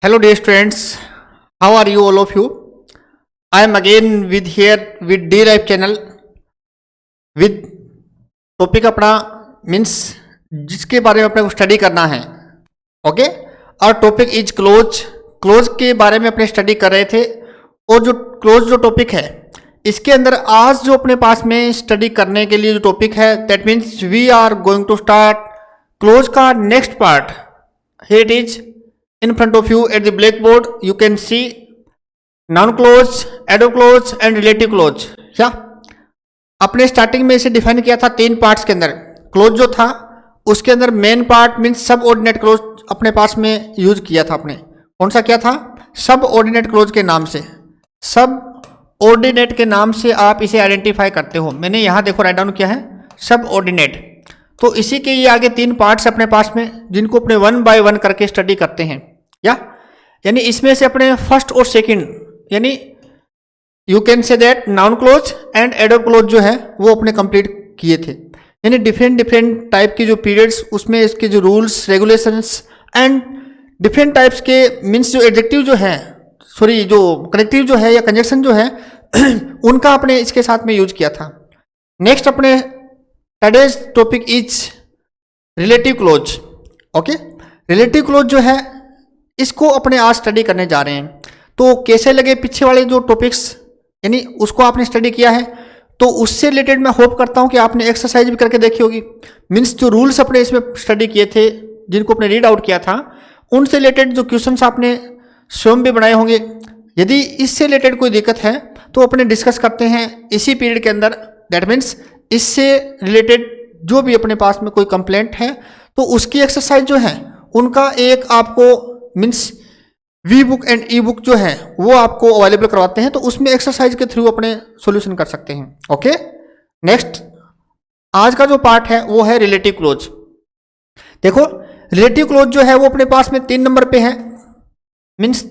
Hello dear students, how are you all of you? I am again with D Life channel with topic अपना means जिसके बारे में अपने को study करना है। ओके, और टॉपिक इज क्लोज के बारे में अपने स्टडी कर रहे थे। और जो क्लोज जो टॉपिक है इसके अंदर आज जो अपने पास में स्टडी करने के लिए जो टॉपिक है that means we are going to start clause का next part. Here it is in front of you at the blackboard. You can see noun clause, adverb clause and relative clause। क्या अपने starting में इसे define किया था तीन parts के अंदर। क्लोज जो था उसके अंदर मेन पार्ट मीन्स सब ऑर्डिनेट क्लोज अपने पास में यूज किया था अपने। कौन सा किया था? सब ऑर्डिनेट क्लोज के नाम से। सब ऑर्डिनेट के नाम से आप इसे आइडेंटिफाई करते हो। मैंने यहाँ देखो राइट डाउन किया है सब ऑर्डिनेट। तो इसी के ये आगे तीन पार्ट्स अपने पास में जिनको अपने वन बाय वन करके स्टडी करते हैं। यानी इसमें से अपने फर्स्ट और सेकंड यानी you can say that noun close and adverb close जो है वो अपने कंप्लीट किए थे। यानी डिफरेंट टाइप की जो पीरियड्स उसमें इसके जो rules regulations and different types के मीन्स जो एडजेक्टिव जो है जो कनेक्टिव जो है या कंजक्शन जो है उनका अपने इसके साथ में यूज किया था। नेक्स्ट अपने today's topic is relative close. Okay, relative clause जो है इसको अपने आज स्टडी करने जा रहे हैं। तो कैसे लगे पीछे वाले जो टॉपिक्स यानी उसको आपने स्टडी किया है तो उससे रिलेटेड मैं होप करता हूं कि आपने एक्सरसाइज भी करके देखी होगी। मीन्स जो रूल्स अपने इसमें स्टडी किए थे जिनको अपने रीड आउट किया था उनसे रिलेटेड जो क्वेश्चंस आपने स्वयं भी बनाए होंगे। यदि इससे रिलेटेड कोई दिक्कत है तो अपने डिस्कस करते हैं इसी पीरियड के अंदर। दैट मीन्स इससे रिलेटेड जो भी अपने पास में कोई कंप्लेंट है तो उसकी एक्सरसाइज जो है उनका एक आपको means we book and e book जो है वो आपको अवेलेबल करवाते हैं। तो उसमें एक्सरसाइज के थ्रू अपने सॉल्यूशन कर सकते हैं। ओके, नेक्स्ट आज का जो पार्ट है वो है रिलेटिव क्लोज। देखो रिलेटिव क्लोज जो है वो अपने पास में 3 नंबर पे है। मीन्स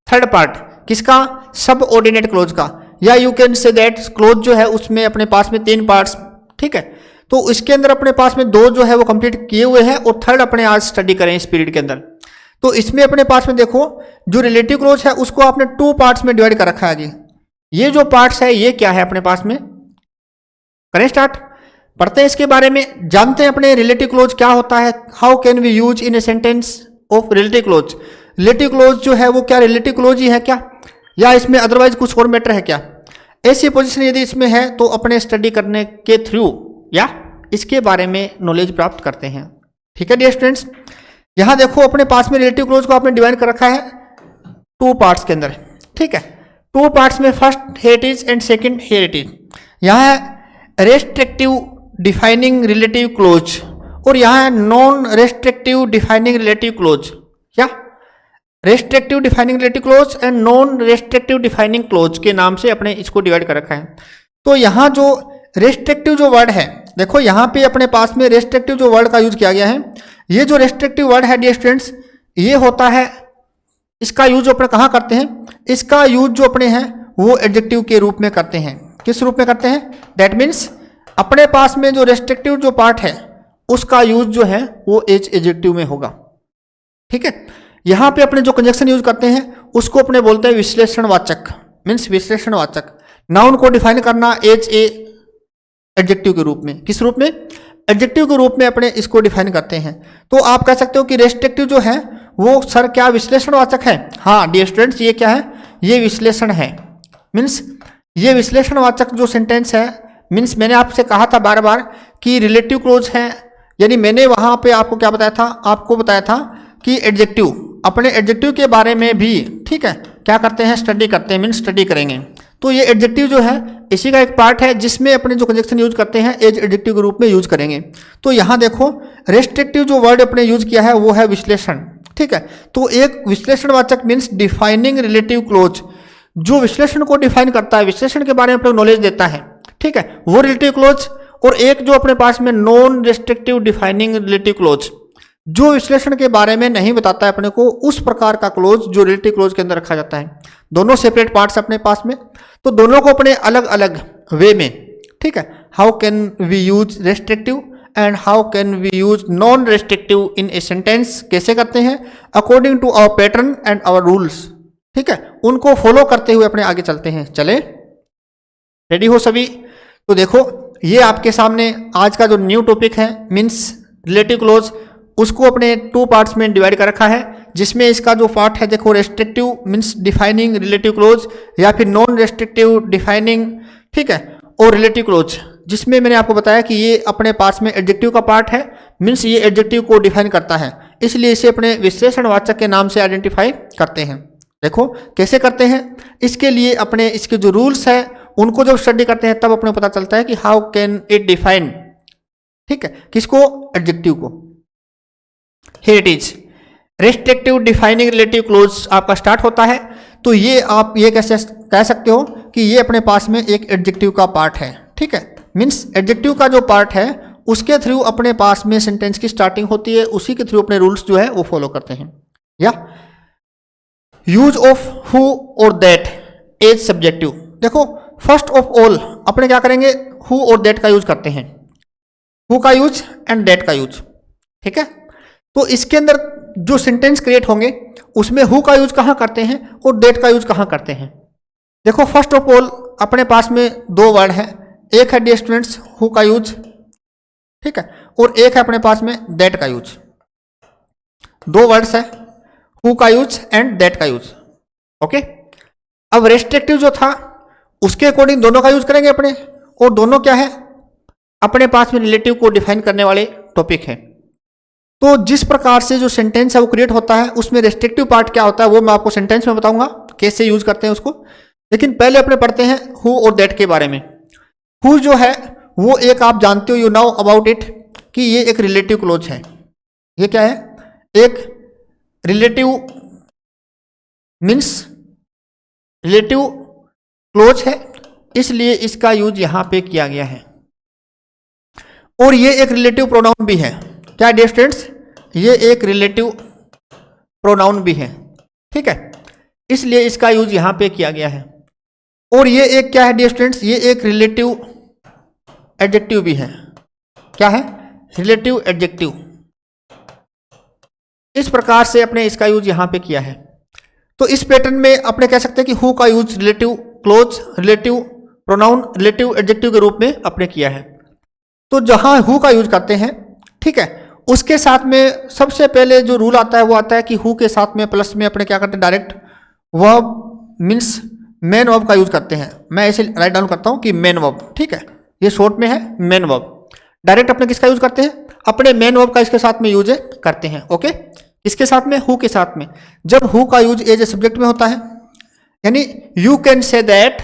थर्ड पार्ट किसका? सब ऑर्डिनेट क्लोज का। या you can say that close जो है उसमें अपने पास में 3 पार्ट्स। ठीक है, तो इसके अंदर अपने पास में 2 जो है वो कंप्लीट किए हुए हैं और थर्ड अपने आज स्टडी करें इस पीरियड के अंदर। तो इसमें अपने पास में देखो जो रिलेटिव क्लोज है उसको आपने 2 पार्ट्स में डिवाइड कर रखा है। जी ये जो पार्ट्स है ये क्या है अपने पास में? करें स्टार्ट, पढ़ते हैं इसके बारे में, जानते हैं अपने रिलेटिव क्लोज क्या होता है। How can we use in a sentence of relative clause. Relative clause जो है वो क्या रिलेटिव क्लोज ही है क्या या इसमें अदरवाइज कुछ और मैटर है क्या? ऐसी पोजीशन यदि इसमें है तो अपने स्टडी करने के थ्रू या इसके बारे में नॉलेज प्राप्त करते हैं। ठीक है डियर स्टूडेंट्स, यहां देखो अपने पास में रिलेटिव क्लोज को आपने डिवाइड कर रखा है 2 पार्ट्स के अंदर। ठीक है, 2 पार्ट्स में first here it is and second here it is. यहां है रेस्ट्रिक्टिव डिफाइनिंग रिलेटिव क्लोज और यहां है non restrictive defining relative clause. क्या restrictive defining relative clause and non restrictive defining clause के नाम से अपने इसको डिवाइड कर रखा है। तो यहां जो रेस्ट्रिक्टिव जो वर्ड है देखो यहां पे अपने पास में रेस्ट्रिक्टिव जो वर्ड का यूज किया गया है। ये जो रेस्ट्रिक्टिव वर्ड है डियर स्टूडेंट्स ये होता है, इसका यूज अपने कहाँ करते हैं? इसका यूज जो अपने हैं वो एडजेक्टिव के रूप में करते हैं। किस रूप में करते हैं? दैट मीन्स अपने पास में जो रेस्ट्रिक्टिव जो पार्ट है उसका यूज जो है वो एडजेक्टिव में होगा। ठीक है, यहाँ पे अपने जो कंजक्शन यूज करते हैं उसको अपने बोलते हैं विश्लेषणवाचक। मीन्स विश्लेषणवाचक। नाउन को डिफाइन करना एज ए एडजेक्टिव के रूप में। किस रूप में? एडजेक्टिव के रूप में अपने इसको डिफाइन करते हैं। तो आप कह सकते हो कि रेस्ट्रिक्टिव जो है वो सर क्या विश्लेषणवाचक है? हाँ डियर स्टूडेंट्स ये क्या है? ये विश्लेषण है। मीन्स ये विश्लेषणवाचक जो सेंटेंस है मीन्स मैंने आपसे कहा था बार बार कि रिलेटिव क्लोज है। यानी मैंने वहां पे आपको क्या बताया था? आपको बताया था कि एडजेक्टिव अपने एडजेक्टिव के बारे में भी ठीक है क्या करते हैं? स्टडी करते हैं। मीन्स स्टडी करेंगे। तो ये एडजेक्टिव जो है इसी का एक पार्ट है जिसमें अपने जो कंजक्शन यूज करते हैं एज एडजेक्टिव के रूप में यूज करेंगे। तो यहाँ देखो रेस्ट्रिक्टिव जो वर्ड अपने यूज किया है वो है विश्लेषण। ठीक है, तो एक विश्लेषणवाचक मीन्स डिफाइनिंग रिलेटिव क्लोज जो विश्लेषण को डिफाइन करता है, विश्लेषण के बारे में अपने नॉलेज देता है। ठीक है, वो रिलेटिव क्लोज। और एक जो अपने पास में non restrictive defining relative clause जो विश्लेषण के बारे में नहीं बताता है अपने को, उस प्रकार का क्लोज जो रिलेटिव क्लोज के अंदर रखा जाता है। दोनों सेपरेट पार्ट्स अपने पास में, तो दोनों को अपने अलग अलग वे में। ठीक है, how can we use restrictive and how can we use non restrictive in a sentence, कैसे करते हैं, according to our pattern and our rules. ठीक है, उनको फॉलो करते हुए अपने आगे चलते हैं। चले, रेडी हो सभी? तो देखो, ये आपके सामने आज का जो न्यू टॉपिक है मीन्स रिलेटिव क्लोज, उसको अपने 2 पार्ट्स में डिवाइड कर रखा है, जिसमें इसका जो पार्ट है देखो restrictive means defining relative close, या फिर नॉन रेस्ट्रिक्टिव डिफाइनिंग, ठीक है, और रिलेटिव क्लोज, जिसमें मैंने आपको बताया कि ये अपने पास में एडजेक्टिव का पार्ट है, मीन्स ये एडजेक्टिव को डिफाइन करता है, इसलिए इसे अपने विशेषणवाचक के नाम से आइडेंटिफाई करते हैं। देखो कैसे करते हैं, इसके लिए अपने इसके जो रूल्स है उनको जब स्टडी करते हैं तब अपने पता चलता है कि हाउ कैन इट डिफाइन, ठीक है, किसको, एडजेक्टिव को। Here it is, restrictive defining relative close आपका स्टार्ट होता है। तो ये आप ये कैसे कह सकते हो कि ये अपने पास में एक एडजेक्टिव का पार्ट है, ठीक है, मीन्स एडजेक्टिव का जो पार्ट है उसके थ्रू अपने पास में सेंटेंस की स्टार्टिंग होती है, उसी के थ्रू अपने रूल्स जो है वो फॉलो करते हैं। या यूज ऑफ हु और दैट एज सब्जेक्टिव, देखो फर्स्ट ऑफ ऑल अपने क्या करेंगे, हु और दैट का यूज करते हैं, हु का यूज एंड दैट का यूज, ठीक है। तो इसके अंदर जो सेंटेंस क्रिएट होंगे उसमें हु का यूज कहाँ करते हैं और दैट का यूज कहाँ करते हैं। देखो फर्स्ट ऑफ ऑल अपने पास में 2 वर्ड है, एक है डियर स्टूडेंट्स हु का यूज, ठीक है, और एक है अपने पास में दैट का यूज। 2 वर्ड्स है, हु का यूज एंड दैट का यूज, ओके। अब रेस्ट्रिक्टिव जो था उसके अकॉर्डिंग दोनों का यूज करेंगे अपने, और दोनों क्या है, अपने पास में रिलेटिव को डिफाइन करने वाले टॉपिक है। तो जिस प्रकार से जो सेंटेंस है वो क्रिएट होता है उसमें रेस्ट्रिक्टिव पार्ट क्या होता है वो मैं आपको सेंटेंस में बताऊंगा कैसे यूज करते हैं उसको, लेकिन पहले अपने पढ़ते हैं हु और दैट के बारे में। हु जो है वो एक आप जानते हो, यू नाउ अबाउट इट, कि ये एक रिलेटिव क्लोज है। ये क्या है, एक रिलेटिव मीन्स रिलेटिव क्लोज है, इसलिए इसका यूज यहां पे किया गया है। और ये एक रिलेटिव प्रोनाउन भी है, क्या डियर स्टूडेंट्स, ये एक रिलेटिव प्रोनाउन भी है, ठीक है, इसलिए इसका यूज यहां पे किया गया है। और ये एक क्या है डियर स्टूडेंट्स, ये एक रिलेटिव एडजेक्टिव भी है। क्या है, रिलेटिव एडजेक्टिव। इस प्रकार से अपने इसका यूज यहां पे किया है। तो इस पैटर्न में अपने कह सकते हैं कि हु का use relative clause, relative pronoun, relative adjective के रूप में अपने किया है। तो जहां हु का यूज करते हैं, ठीक है, उसके साथ में सबसे पहले जो रूल आता है वो आता है कि हु के साथ में प्लस में अपने क्या करते हैं, direct verb means main verb का यूज करते हैं। मैं इसे राइट डाउन करता हूं कि मेन वर्ब, ठीक है, ये शॉर्ट में है मेन वर्ब। डायरेक्ट अपने किसका यूज करते हैं, अपने मेन वर्ब का इसके साथ में यूज करते हैं, ओके। इसके साथ में, हु के साथ में, जब हु का यूज एज ए सब्जेक्ट में होता है, यानी यू कैन से दैट,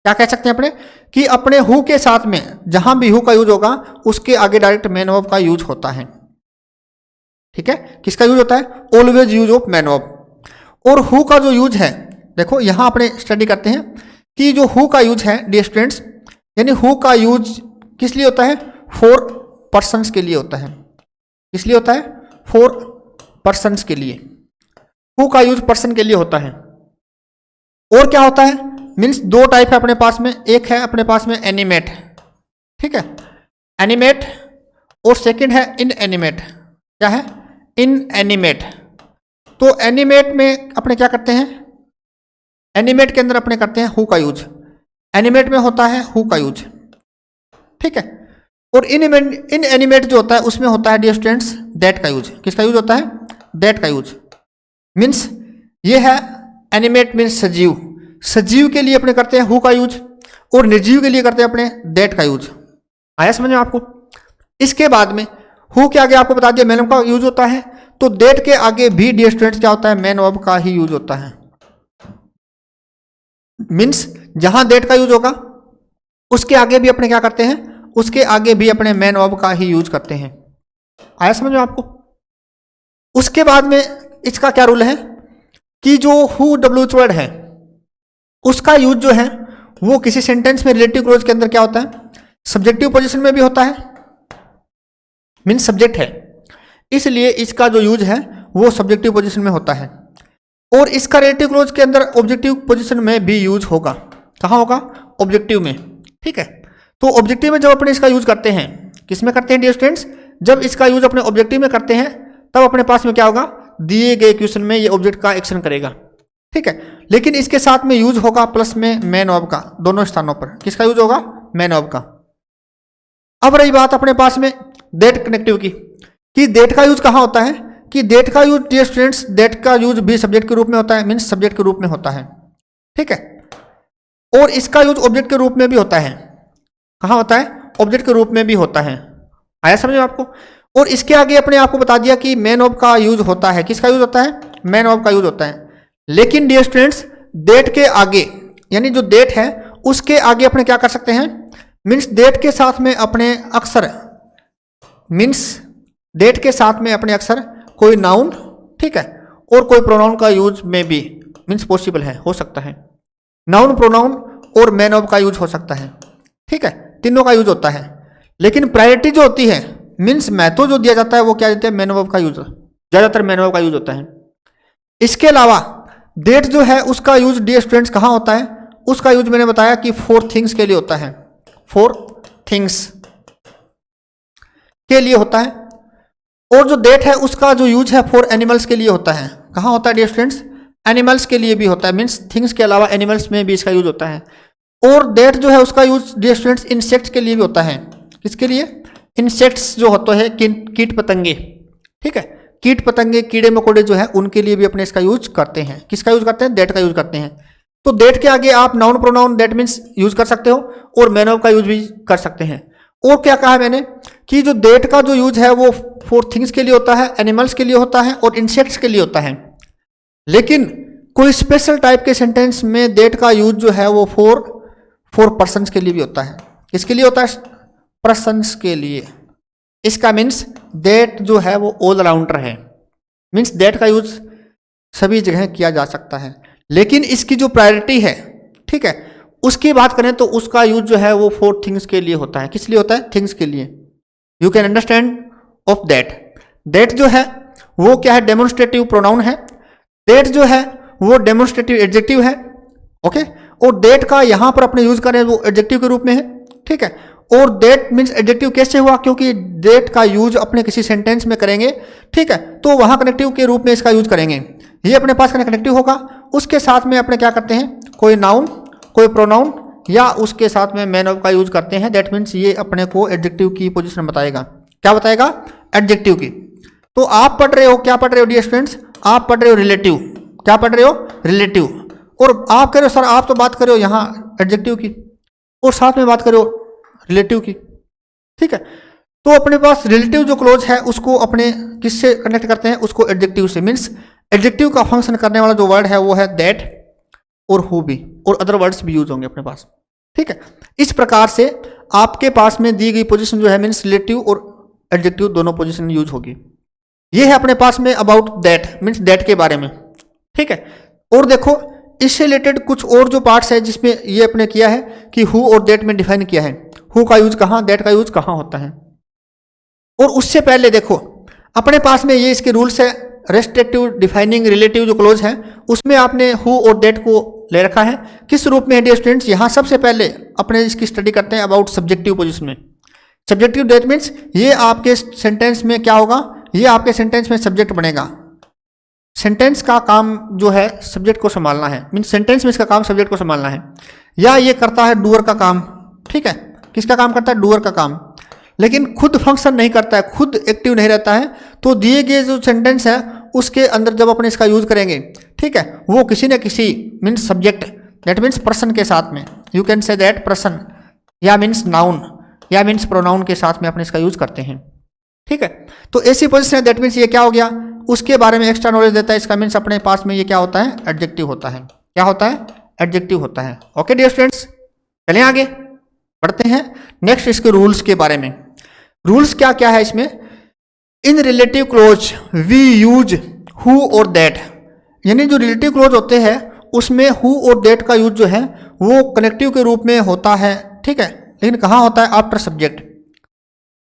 क्या कह सकते हैं अपने, कि अपने हु के साथ में जहां भी हु का यूज होगा उसके आगे डायरेक्ट मेन वर्ब का यूज होता है, ठीक है। किसका यूज होता है, always use of main verb. और हु का जो यूज है, देखो यहां अपने स्टडी करते हैं कि जो हु का यूज है डियर स्टूडेंट्स, यानी हु का यूज किस लिए होता है, फॉर पर्सन्स के लिए होता है। किस लिए होता है, फॉर पर्सन्स के लिए। हु का यूज पर्सन के लिए होता है। और क्या होता है, मीन्स 2 टाइप है अपने पास में, एक है अपने पास में एनिमेट, ठीक है, एनिमेट, और सेकंड है इन एनिमेट। क्या है, इन एनिमेट। तो एनिमेट में अपने क्या करते हैं, एनिमेट के अंदर अपने करते हैं हु का यूज, एनिमेट में होता है हु का यूज, ठीक है। और इन एनिमेट जो होता है उसमें होता है डियर स्टूडेंट्स दैट का यूज। किसका यूज होता है, दैट का यूज। मीन्स ये है एनिमेट मीन्स सजीव, सजीव के लिए अपने करते हैं हु का यूज, और निर्जीव के लिए करते हैं अपने दैट का यूज। आया समझ में आपको। इसके बाद में हु के आगे आपको बता दिया मेन वर्ब का यूज होता है, तो दैट के आगे भी डियर स्टूडेंट्स क्या होता है, मेन वर्ब का ही यूज होता है। मीन्स जहां दैट का यूज होगा उसके आगे भी अपने क्या करते हैं, उसके आगे भी अपने मेन वर्ब का ही यूज करते हैं। आया समझ में आपको। उसके बाद में इसका क्या रूल है कि जो हु डब्ल्यूएच वर्ड है उसका यूज जो है वो किसी सेंटेंस में रिलेटिव क्लोज के अंदर क्या होता है, सब्जेक्टिव पोजीशन में भी होता है, मीन्स सब्जेक्ट है, इसलिए इसका जो यूज है वो सब्जेक्टिव पोजीशन में होता है। और इसका रिलेटिव क्लोज के अंदर ऑब्जेक्टिव पोजीशन में भी यूज होगा। कहाँ होगा, ऑब्जेक्टिव में, ठीक है। तो ऑब्जेक्टिव में जब अपने इसका यूज करते हैं किस में करते हैं डियर स्टूडेंट्स? जब इसका यूज अपने ऑब्जेक्टिव में करते हैं तब अपने पास में क्या होगा, दिए गए क्वेश्चन में ये ऑब्जेक्ट का एक्शन करेगा, ठीक है। लेकिन इसके साथ में यूज होगा प्लस में मेन ऑब का, दोनों स्थानों पर किसका यूज होगा, मेन ऑब का। अब रही बात अपने पास में दैट कनेक्टिव की, कि दैट का यूज कहाँ होता है, कि दैट का यूज डियर स्टूडेंट्स, दैट का यूज भी सब्जेक्ट के रूप में होता है, मीन्स सब्जेक्ट के रूप में होता है, ठीक है। और इसका यूज ऑब्जेक्ट के रूप में भी होता है, कहाँ होता है, ऑब्जेक्ट के रूप में भी होता है। आया समझ में आपको? और इसके आगे अपने आपको बता दिया कि मेन ऑब का यूज होता है, किसका यूज होता है, मेन ऑब का यूज होता है। लेकिन डियर स्टूडेंट्स डेट के आगे, यानी जो डेट है उसके आगे अपने क्या कर सकते हैं, मीन्स डेट के साथ में अपने अक्सर, मीन्स डेट के साथ में अपने अक्सर कोई नाउन, ठीक है, और कोई प्रोनाउन का यूज में भी मीन्स पॉसिबल है, हो सकता है। नाउन, प्रोनाउन और मेन ऑब का यूज हो सकता है, ठीक है, तीनों का यूज होता है। लेकिन प्रायोरिटी जो होती है, मीन्स महत्व जो दिया जाता है वो क्या देते हैं, मेन ऑब का यूज, ज्यादातर मेन ऑब का यूज होता है। इसके अलावा डेट जो है उसका यूज डियर स्टूडेंट्स कहाँ होता है, उसका यूज मैंने बताया कि 4 थिंग्स के लिए होता है, 4 थिंग्स के लिए होता है। और जो डेट है उसका जो यूज है 4 एनिमल्स के लिए होता है, कहाँ होता है डियर स्टूडेंट्स, एनिमल्स के लिए भी होता है, मीन्स थिंग्स के अलावा एनिमल्स में भी इसका यूज होता है। और डेट जो है उसका यूज डियर स्टूडेंट्स इंसेक्ट्स के लिए भी होता है, किसके लिए, इंसेक्ट्स जो होते हैं कीट पतंगे, ठीक है, कीट पतंगे कीड़े मकोड़े जो है उनके लिए भी अपने इसका यूज करते हैं, किसका यूज करते हैं, डेट का यूज करते हैं। तो डेट के आगे आप noun, pronoun, that means use कर सकते हो और मेन ऑफ का यूज भी कर सकते हैं। और क्या कहा मैंने कि जो डेट का जो यूज है वो 4 थिंग्स के लिए होता है, एनिमल्स के लिए होता है और इंसेक्ट्स के लिए होता है। लेकिन कोई स्पेशल टाइप के सेंटेंस में डेट का यूज जो है वो 4 पर्सन्स के लिए भी होता है, किसके लिए होता है, पर्सन्स के लिए। इसका मीन्स डेट जो है वो ऑल राउंडर है, मीन्स डेट का यूज सभी जगह किया जा सकता है। लेकिन इसकी जो प्रायोरिटी है, ठीक है, उसकी बात करें तो उसका यूज जो है वो 4 थिंग्स के लिए होता है, किस लिए होता है, थिंग्स के लिए। You can understand of that. That जो है वो क्या है, डेमोन्स्ट्रेटिव प्रोनाउन है, डेट जो है वो डेमोन्स्ट्रेटिव एडजेक्टिव है, ओके। और डेट का यहां पर अपने यूज करें वो एडजेक्टिव के रूप में है, ठीक है। और डेट मीन्स एडजेक्टिव कैसे हुआ, क्योंकि डेट का यूज अपने किसी सेंटेंस में करेंगे, ठीक है, तो वहां कनेक्टिव के रूप में इसका यूज करेंगे, ये अपने पास कनेक्टिव होगा। उसके साथ में अपने क्या करते हैं, कोई नाउन, कोई प्रोनाउन या उसके साथ में मेन ऑफ का यूज करते हैं, दैट मीन्स ये अपने को एडजेक्टिव की पोजीशन बताएगा, क्या बताएगा, एडजेक्टिव की। तो आप पढ़ रहे हो, क्या पढ़ रहे हो डियर स्टूडेंट्स, आप पढ़ रहे हो रिलेटिव, क्या पढ़ रहे हो, रिलेटिव। और आप कह रहे हो सर आप तो बात कर रहे हो यहाँ एडजेक्टिव की और साथ में बात करो रिलेटिव की, ठीक है। तो अपने पास रिलेटिव जो क्लोज है उसको अपने किससे कनेक्ट करते हैं, उसको एडजेक्टिव से, मीन्स एडजेक्टिव का फंक्शन करने वाला जो वर्ड है वो है दैट और हु भी, और अदर वर्ड्स भी यूज होंगे अपने पास, ठीक है। इस प्रकार से आपके पास में दी गई पोजीशन जो है मीन्स रिलेटिव और एडजेक्टिव दोनों पोजीशन यूज होगी। ये है अपने पास में अबाउट दैट, मीन्स दैट के बारे में, ठीक है। और देखो इससे रिलेटेड कुछ और जो पार्ट्स है जिसमें ये अपने किया है कि हु और दैट में डिफाइन किया है, हु का यूज कहाँ, दैट का यूज कहाँ होता है। और उससे पहले देखो अपने पास में ये इसके रूल्स है, रेस्ट्रिक्टिव, डिफाइनिंग, रिलेटिव जो क्लोज है उसमें आपने हु और दैट को ले रखा है। किस रूप में है डियर स्टूडेंट्स, यहाँ सबसे पहले अपने इसकी स्टडी करते हैं अबाउट सब्जेक्टिव पोजीशन में। सब्जेक्टिव दैट मीन्स ये आपके सेंटेंस में क्या होगा, ये आपके सेंटेंस में सब्जेक्ट बनेगा। सेंटेंस का काम जो है सब्जेक्ट को संभालना है, मीन्स सेंटेंस में इसका काम सब्जेक्ट को संभालना है, या ये करता है डूअर का काम, ठीक है, किसका काम करता है, डूअर का काम। लेकिन खुद फंक्शन नहीं करता है, खुद एक्टिव नहीं रहता है, तो दिए गए जो सेंटेंस है उसके अंदर जब अपने इसका यूज करेंगे, ठीक है, वो किसी न किसी means subject that means person के साथ में, you can say that person, या मीन्स नाउन या मीन्स प्रोनाउन के साथ में अपने इसका यूज करते हैं, ठीक है। तो ऐसी पोजिशन है दैट मीन्स ये क्या हो गया, उसके बारे में एक्स्ट्रा नॉलेज देता है, इसका मीन्स अपने पास में ये क्या होता है, एडजेक्टिव होता है, क्या होता है, एडजेक्टिव होता है। ओके डियर स्टूडेंट्स, चलें आगे बढ़ते हैं नेक्स्ट इसके रूल्स के बारे में। रूल्स क्या क्या है इसमें, in relative clause we use who और दैट, यानी जो रिलेटिव क्लोज होते हैं उसमें हु और दैट का यूज जो है वो कनेक्टिव के रूप में होता है, ठीक है, लेकिन कहाँ होता है, आफ्टर सब्जेक्ट।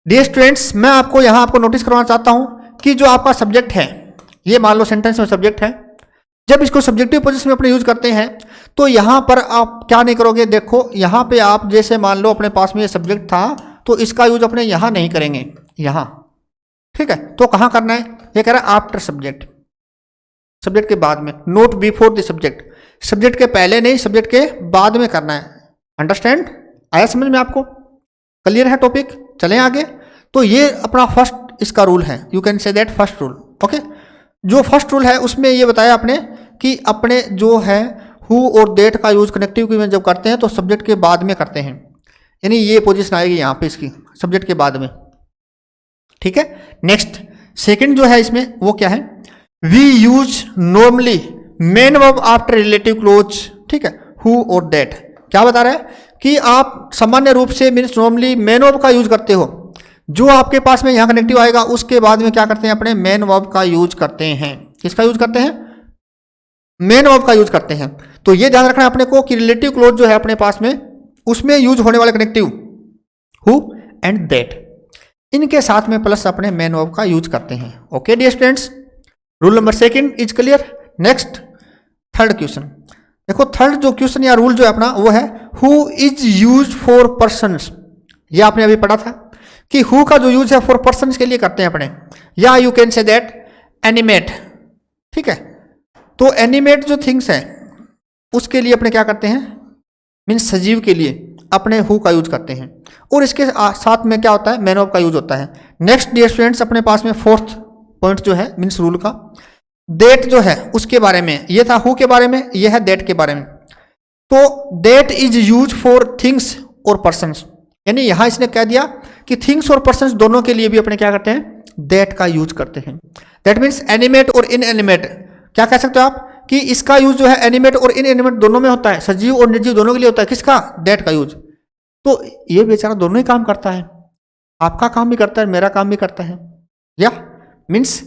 डियर स्टूडेंट्स मैं आपको यहाँ आपको नोटिस करवाना चाहता हूँ कि जो आपका सब्जेक्ट है, ये मान लो सेंटेंस में सब्जेक्ट है, जब इसको सब्जेक्टिव पोजीशन में अपने यूज करते हैं तो यहाँ पर आप क्या नहीं करोगे, देखो यहाँ पे आप जैसे मान लो अपने पास में ये सब्जेक्ट था तो इसका यूज अपने यहाँ नहीं करेंगे, यहाँ, ठीक है। तो कहाँ करना है, ये कह रहा है आफ्टर सब्जेक्ट, सब्जेक्ट के बाद में, note before the subject, subject के पहले नहीं, सब्जेक्ट के बाद में करना है। अंडरस्टैंड, आया समझ में आपको, क्लियर है टॉपिक? चलें आगे। तो ये अपना फर्स्ट इसका रूल है, you can say that first rule, okay. जो फर्स्ट रूल है उसमें ये बताया आपने कि अपने जो है हु और दैट का यूज कनेक्टिव की में जब करते हैं तो सब्जेक्ट के बाद में करते हैं, यानी ये पोजीशन आएगी यहाँ पे इसकी, सब्जेक्ट के बाद में, ठीक है। नेक्स्ट सेकंड जो है इसमें वो क्या है, we use normally main verb after relative clause, ठीक है, हु और दैट। क्या बता रहा है कि आप सामान्य रूप से मीन्स नॉर्मली मेन वर्ब का यूज करते हो, जो आपके पास में यहाँ कनेक्टिव आएगा उसके बाद में क्या करते हैं, अपने मेन वर्ब का यूज करते हैं। किसका यूज करते हैं, मेन वर्ब का यूज करते हैं। तो ये ध्यान रखना है अपने को कि रिलेटिव क्लोज जो है अपने पास में, उसमें यूज होने वाले कनेक्टिव हु एंड दैट, इनके साथ में प्लस अपने मेन वर्ब का यूज करते हैं। Okay dear students, rule number second is clear. Next third question देखो, थर्ड जो क्वेश्चन या रूल जो है अपना वो है who is use for persons. ये आपने अभी पढ़ा था कि हु का जो यूज है फॉर पर्सन्स के लिए करते हैं अपने, या you can say that animate, ठीक है। तो एनिमेट जो थिंग्स है उसके लिए अपने क्या करते हैं, मीन्स सजीव के लिए अपने हु का यूज करते हैं, और इसके साथ में क्या होता है, मेन वर्ब का यूज होता है। नेक्स्ट डियर स्टूडेंट्स अपने पास में फोर्थ पॉइंट जो है मीन्स रूल का, दैट जो है उसके बारे में, ये था हु के बारे में, ये है दैट के बारे में। तो that is use for things और पर्सन्स, यानी यहां इसने कह दिया कि थिंग्स और पर्सन्स दोनों के लिए भी अपने क्या करते हैं, दैट का यूज करते हैं। दैट मीन्स एनिमेट और इन एनिमेट, क्या कह सकते हो आप कि इसका यूज जो है एनिमेट और इन एनिमेट दोनों में होता है, सजीव और निर्जीव दोनों के लिए होता है। किसका, दैट का यूज। तो ये बेचारा दोनों ही काम करता है, आपका काम भी करता है, मेरा काम भी करता है, या मीन्स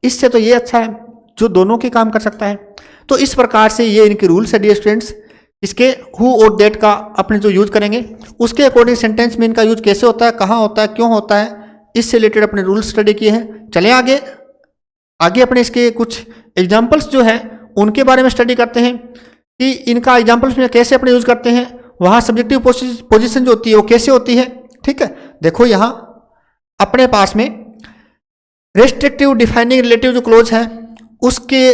इससे तो ये अच्छा है जो दोनों के काम कर सकता है। तो इस प्रकार से ये इनके रूल्स है डियर स्टूडेंट्स, इसके हु और दैट का अपने जो यूज करेंगे उसके अकॉर्डिंग सेंटेंस में इनका यूज कैसे होता है, कहाँ होता है, क्यों होता है, इससे रिलेटेड अपने रूल स्टडी किए हैं। चलें आगे, आगे अपने इसके कुछ एग्जाम्पल्स जो है उनके बारे में स्टडी करते हैं कि इनका एग्जाम्पल्स में कैसे अपने यूज करते हैं, वहाँ सब्जेक्टिव पोजिशन जो होती है वो कैसे होती है, ठीक है। देखो यहाँ अपने पास में रेस्ट्रिक्टिव डिफाइनिंग रिलेटिव जो क्लोज है उसके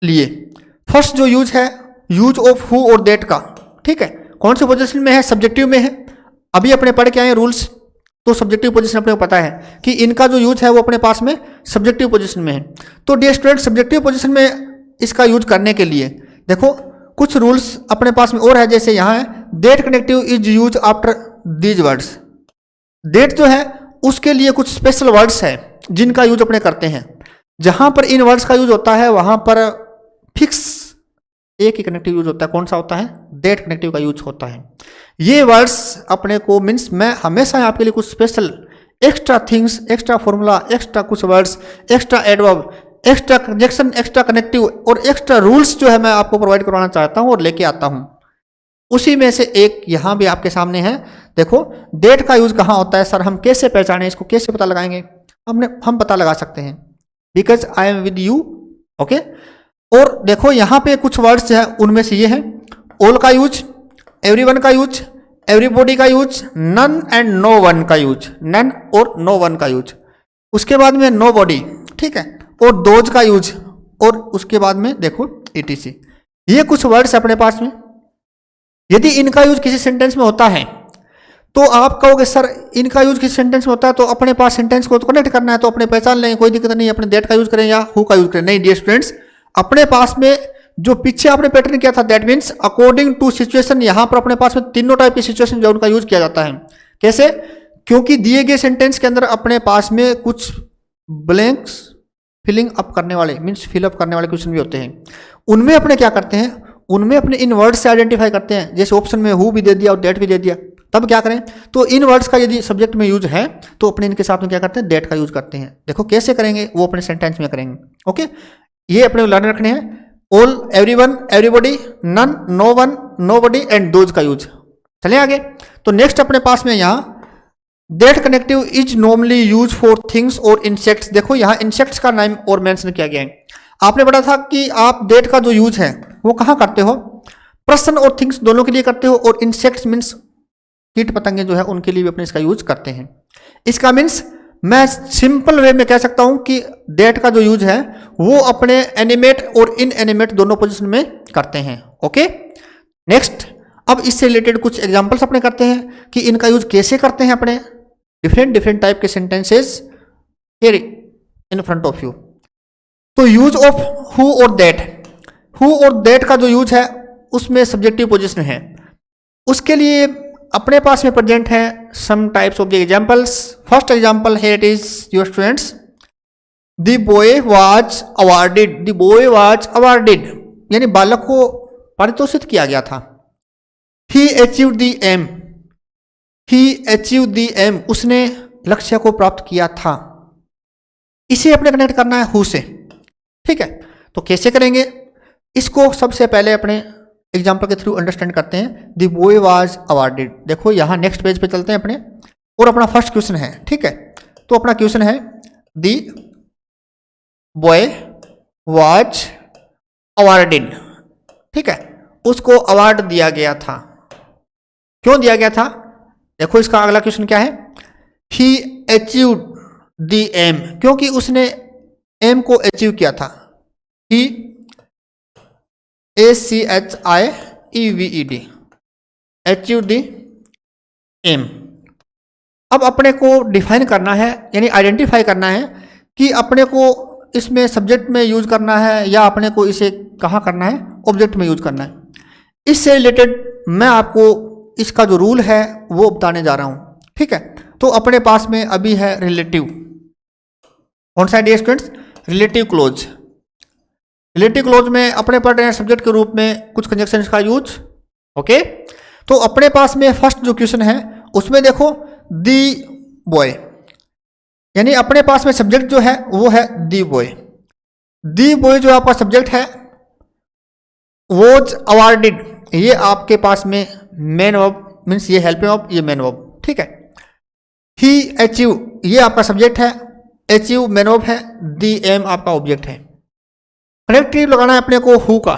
लिए फर्स्ट जो यूज है यूज ऑफ हु और दैट का, ठीक है, कौन से पोजीशन में है, सब्जेक्टिव में है। अभी अपने पढ़ के आए रूल्स, तो सब्जेक्टिव पोजीशन अपने को पता है कि इनका जो यूज है वो अपने पास में सब्जेक्टिव पोजीशन में है। तो डियर स्टूडेंट सब्जेक्टिव पोजीशन में इसका यूज करने के लिए देखो कुछ रूल्स अपने पास में और है, जैसे यहाँ है that connective is use after these words. That जो है उसके लिए कुछ स्पेशल वर्ड्स है जिनका यूज अपने करते हैं। जहां पर इन वर्ड्स का यूज होता है वहां पर फिक्स एक ही कनेक्टिव यूज होता है, कौन सा होता है, दैट कनेक्टिव का यूज होता है। ये वर्ड्स अपने को मीन्स मैं हमेशा आपके लिए कुछ special extra things, extra formula, extra कुछ words, extra adverb, extra conjunction, extra connective और एक्स्ट्रा रूल्स जो है मैं आपको प्रोवाइड करवाना चाहता हूं और लेके आता हूं। उसी में से एक यहां भी आपके सामने है। देखो दैट का यूज कहां होता है, सर हम कैसे पहचानें इसको, कैसे पता लगाएंगे, हम पता लगा सकते हैं because I am with you, okay. और देखो यहाँ पे कुछ वर्ड्स है, उनमें से ये है ऑल का यूज, एवरीवन का यूज, एवरीबॉडी का use, none and no one का यूज, नन और नो वन का यूज, उसके बाद में नो बॉडी, ठीक है, और दोज का यूज, और उसके बाद में देखो etc। ये कुछ वर्ड्स अपने पास में, यदि इनका यूज किसी सेंटेंस में होता है तो आप कहोगे सर इनका यूज किसी सेंटेंस में होता है तो अपने पास सेंटेंस को तो कनेक्ट करना है, तो अपने पहचान लेंगे, कोई दिक्कत नहीं, अपने दैट का यूज करें या हु का यूज करें। नहीं डियर स्टूडेंट्स, अपने पास में जो पीछे आपने पैटर्न किया था that means according to situation, यहां पर अपने पास में तीनों टाइप की सिचुएशन जो उनका यूज किया जाता है। कैसे, क्योंकि दिए गए सेंटेंस के अंदर अपने पास में कुछ ब्लैंक्स फिलिंग अप करने वाले मीन्स फिल अप करने वाले क्वेश्चन भी होते हैं, उनमें अपने क्या करते हैं, उनमें अपने इन वर्ड से आइडेंटिफाई करते हैं। जैसे ऑप्शन में हु भी दे दिया और दैट भी दे दिया, तब क्या करें, तो इन वर्ड्स का यदि सब्जेक्ट में यूज है तो अपने इनके साथ में क्या करते हैं, दैट का यूज करते हैं। देखो कैसे करेंगे वो अपने सेंटेंस में करेंगे, ओके। ये अपने लर्न रखने हैं all, everyone, everybody, none, no one, nobody and those का यूज। चलें आगे। तो नेक्स्ट अपने पास में यहाँ that connective is normally use for things और इंसेक्ट्स। देखो यहाँ इंसेक्ट्स का नाम और मेंशन किया गया है। आपने पढ़ा था कि आप दैट का जो यूज है वो कहाँ करते हो, पर्सन और थिंग्स दोनों के लिए करते हो, और इंसेक्ट्स मीन्स कीट पतंगे जो है उनके लिए भी अपने इसका यूज करते हैं। इसका मीन्स मैं सिंपल वे में कह सकता हूं कि दैट का जो यूज है वो अपने एनिमेट और इनएनिमेट दोनों पोजीशन में करते हैं। ओके, नेक्स्ट, अब इससे रिलेटेड कुछ एग्जांपल्स अपने करते हैं कि इनका यूज कैसे करते हैं अपने डिफरेंट टाइप के sentences here in front of you. तो यूज ऑफ हु और दैट, हु और दैट का जो यूज है उसमें सब्जेक्टिव पोजीशन है। उसके लिए अपने पास में प्रेजेंट है some types of the examples. First example here it is your students, the boy was awarded, the boy was awarded यानी बालक को पारितोषित किया गया था। He achieved the aim, he achieved the aim उसने लक्ष्य को प्राप्त किया था। इसे अपने कनेक्ट करना है हु से, ठीक है। तो कैसे करेंगे इसको, सबसे पहले अपने एग्जाम्पल के थ्रू अंडरस्टैंड करते हैं। द बॉय वाज अवार्डेड, देखो यहाँ नेक्स्ट पेज पे चलते हैं अपने, और अपना फर्स्ट क्वेश्चन है, ठीक है। तो अपना क्वेश्चन है द बॉय वाज अवार्डेड, ठीक है, उसको अवार्ड दिया गया था। क्यों दिया गया था, देखो इसका अगला क्वेश्चन क्या है, ही अचीव्ड द एम, क्योंकि उसने एम को अचीव किया था। ही ACHIEVED अचीव द एम। अब अपने को डिफाइन करना है यानी आइडेंटिफाई करना है कि अपने को इसमें सब्जेक्ट में यूज करना है या अपने को इसे कहाँ करना है, ऑब्जेक्ट में यूज करना है। इससे रिलेटेड मैं आपको इसका जो रूल है वो बताने जा रहा हूँ, ठीक है। तो अपने पास में अभी है रिलेटिव, कौन सा है students, relative clause. Relative close में अपने पढ़ रहे हैं सब्जेक्ट के रूप में कुछ कंजक्शन का यूज। ओके, तो अपने पास में फर्स्ट जो क्वेश्चन है उसमें देखो दी बॉय, यानी अपने पास में सब्जेक्ट जो है वो है दी बॉय। दी बॉय जो आपका सब्जेक्ट है वॉज अवार्डेड, ये आपके पास में मेन वर्ब मीन्स ये हेल्पिंग वर्ब, ये मेन वर्ब, ठीक है। ही अचीव ये आपका सब्जेक्ट है, अचीव मेन वर्ब है, दी एम आपका ऑब्जेक्ट है। कनेक्टिव लगाना है अपने को हु का,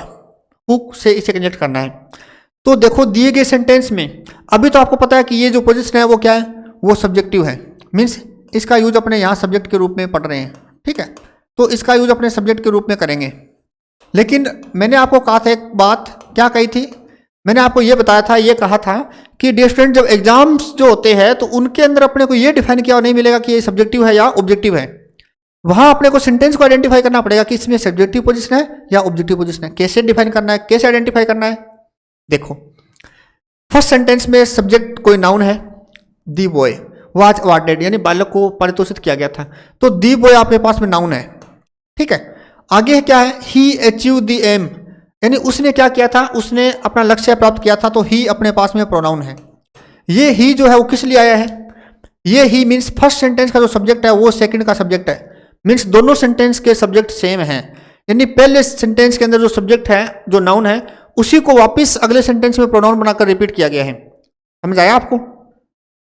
हु से इसे कनेक्ट करना है। तो देखो दिए गए सेंटेंस में अभी तो आपको पता है कि ये जो पोजीशन है वो क्या है, वो सब्जेक्टिव है, मीन्स इसका यूज अपने यहाँ सब्जेक्ट के रूप में पढ़ रहे हैं, ठीक है। तो इसका यूज अपने सब्जेक्ट के रूप में करेंगे। लेकिन मैंने आपको कहा था एक बात, क्या कही थी, मैंने आपको ये बताया था, ये कहा था कि डियर स्टूडेंट जब एग्जाम्स जो होते हैं तो उनके अंदर अपने को ये डिफाइन किया नहीं मिलेगा कि ये सब्जेक्टिव है या ऑब्जेक्टिव है। वहां अपने को सेंटेंस को आइडेंटिफाई करना पड़ेगा कि इसमें सब्जेक्टिव पोजीशन है या ऑब्जेक्टिव पोजीशन है। कैसे डिफाइन करना है, कैसे आइडेंटिफाई करना है, देखो फर्स्ट सेंटेंस में सब्जेक्ट कोई नाउन है, दी बॉय वाज अवार्डेड यानी बालक को पारितोषित किया गया था, तो दी बॉय आपके पास में नाउन है, ठीक है। आगे क्या है, ही अचीव द एम यानी उसने क्या किया था, उसने अपना लक्ष्य प्राप्त किया था, तो ही अपने पास में प्रोनाउन है। ये ही जो है वो किस लिए आया है, ये ही मीन्स फर्स्ट सेंटेंस का जो सब्जेक्ट है वो सेकंड का सब्जेक्ट है, मीन्स दोनों सेंटेंस के सब्जेक्ट सेम हैं। यानी पहले सेंटेंस के अंदर जो सब्जेक्ट है, जो नाउन है, उसी को वापस अगले सेंटेंस में प्रोनाउन बनाकर रिपीट किया गया है। समझ आया आपको,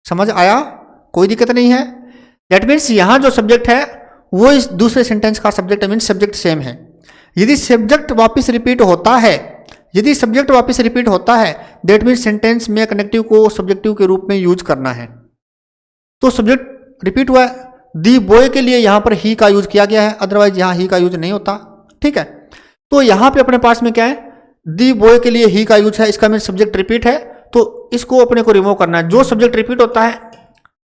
समझ आया, कोई दिक्कत नहीं है। दैट मीन्स यहाँ जो सब्जेक्ट है वो इस दूसरे सेंटेंस का सब्जेक्ट है, मीन्स सब्जेक्ट सेम है। यदि सब्जेक्ट वापस रिपीट होता है, यदि सब्जेक्ट वापस रिपीट होता है, दैट मीन्स सेंटेंस में कनेक्टिव को सब्जेक्टिव के रूप में यूज करना है। तो सब्जेक्ट रिपीट हुआ है, दी बॉय के लिए यहाँ पर ही का यूज किया गया है, अदरवाइज यहाँ ही का यूज नहीं होता, ठीक है। तो यहाँ पे अपने पास में क्या है, दी बॉय के लिए ही का यूज है, इसका मीन्स सब्जेक्ट रिपीट है, तो इसको अपने को रिमूव करना है। जो सब्जेक्ट रिपीट होता है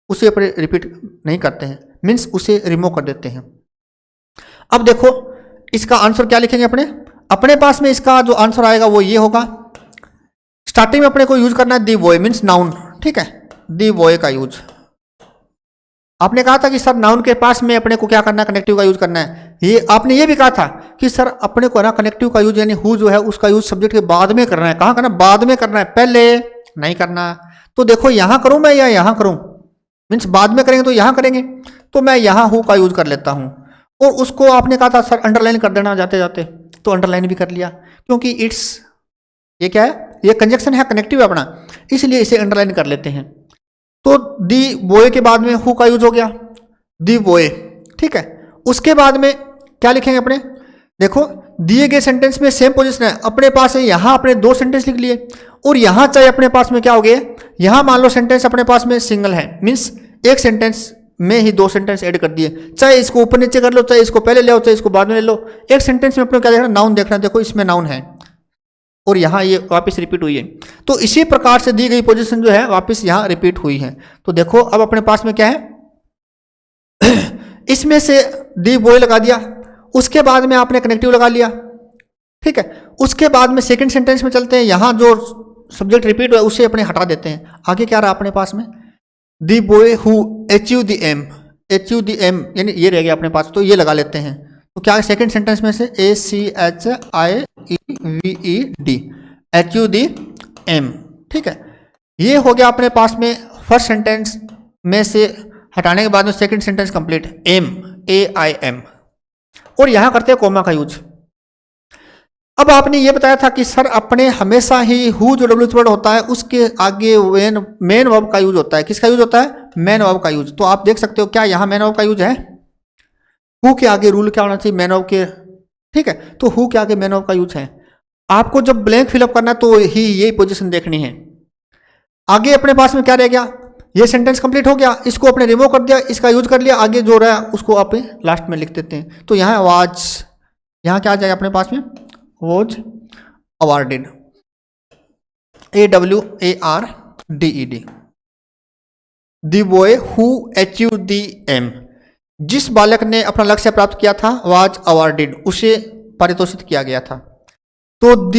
उसे अपने रिपीट नहीं करते हैं, मीन्स उसे रिमूव कर देते हैं। अब देखो इसका आंसर क्या लिखेंगे अपने पास में इसका जो आंसर आएगा वो ये होगा। स्टार्टिंग में अपने को यूज करना है दी बॉय मीन्स नाउन, ठीक है, दी बॉय का यूज। आपने कहा था कि सर नाउन के पास में अपने को क्या करना है, कनेक्टिव का यूज करना है। ये आपने ये भी कहा था कि सर अपने को ना कनेक्टिव का यूज यानी हु जो है उसका यूज सब्जेक्ट के बाद में करना है। कहाँ करना, बाद में करना है, पहले नहीं करना। तो देखो यहाँ करूँ मैं या यहाँ करूँ, मीन्स बाद में करेंगे तो यहाँ करेंगे, तो मैं यहाँ हु का यूज कर लेता हूँ। और उसको आपने कहा था सर अंडरलाइन कर देना जाते जाते, तो अंडरलाइन भी कर लिया, क्योंकि इट्स ये क्या है, ये कंजक्शन है, कनेक्टिव है अपना, इसलिए इसे अंडरलाइन कर लेते हैं। तो दी बॉय के बाद में हु का यूज हो गया, दी बॉय, ठीक है। उसके बाद में क्या लिखेंगे अपने, देखो दिए गए सेंटेंस में सेम पोजीशन है, अपने पास है यहाँ अपने दो सेंटेंस लिख लिए, और यहाँ चाहे अपने पास में क्या हो गए, यहाँ मान लो सेंटेंस अपने पास में सिंगल है, मीन्स एक सेंटेंस में ही दो सेंटेंस ऐड कर दिए, चाहे इसको ऊपर नीचे कर लो, चाहे इसको पहले ले आओ, चाहे इसको बाद में ले लो, एक सेंटेंस में अपने क्या देखना, नाउन देखना, देखो इसमें नाउन है और यहाँ ये वापस रिपीट हुई है। तो इसी प्रकार से दी गई पोजीशन जो है वापस यहाँ रिपीट हुई है। तो देखो अब अपने पास में क्या है, इसमें से दी बॉय लगा दिया, उसके बाद में आपने कनेक्टिव लगा लिया, ठीक है। उसके बाद में सेकंड सेंटेंस में चलते हैं, यहाँ जो सब्जेक्ट रिपीट हुआ उसे अपने हटा देते हैं। आगे क्या रहा अपने पास में, the boy who achieve the aim, achieve the aim यानी ये रह गया अपने पास, तो ये लगा लेते हैं। तो क्या है सेकंड सेंटेंस में से ACHIEVED, अचीव द एम, ठीक है। ये हो गया अपने पास में फर्स्ट सेंटेंस में से हटाने के बाद में second sentence complete, aim AIM। और यहां करते हैं कोमा का यूज। अब आपने ये बताया था कि सर अपने हमेशा ही हु जो डब्ल्यू वर्ड होता है उसके आगे मेन वर्ब का यूज होता है। किसका यूज होता है, मेन वर्ब का यूज। तो आप देख सकते हो क्या यहाँ मेन वर्ब का यूज है, हु के आगे रूल क्या होना चाहिए, मेन वर्ब के, ठीक है। तो हु के आगे मेन वर्ब का यूज है। आपको जब ब्लैंक फिलअप करना है तो ही यही पोजीशन देखनी है। आगे अपने पास में क्या रह गया, ये सेंटेंस कंप्लीट हो गया, इसको अपने रिमूव कर दिया, इसका यूज कर लिया, आगे जो रहा उसको आप लास्ट में लिख देते हैं। तो यहाँ वाज, यहाँ क्या आ जाएगा अपने पास में, was awarded, AWARDED, the boy who achieve the aim, जिस बालक ने अपना लक्ष्य प्राप्त किया था, वाज अवार्डेड, उसे पारितोषित किया गया था। तो द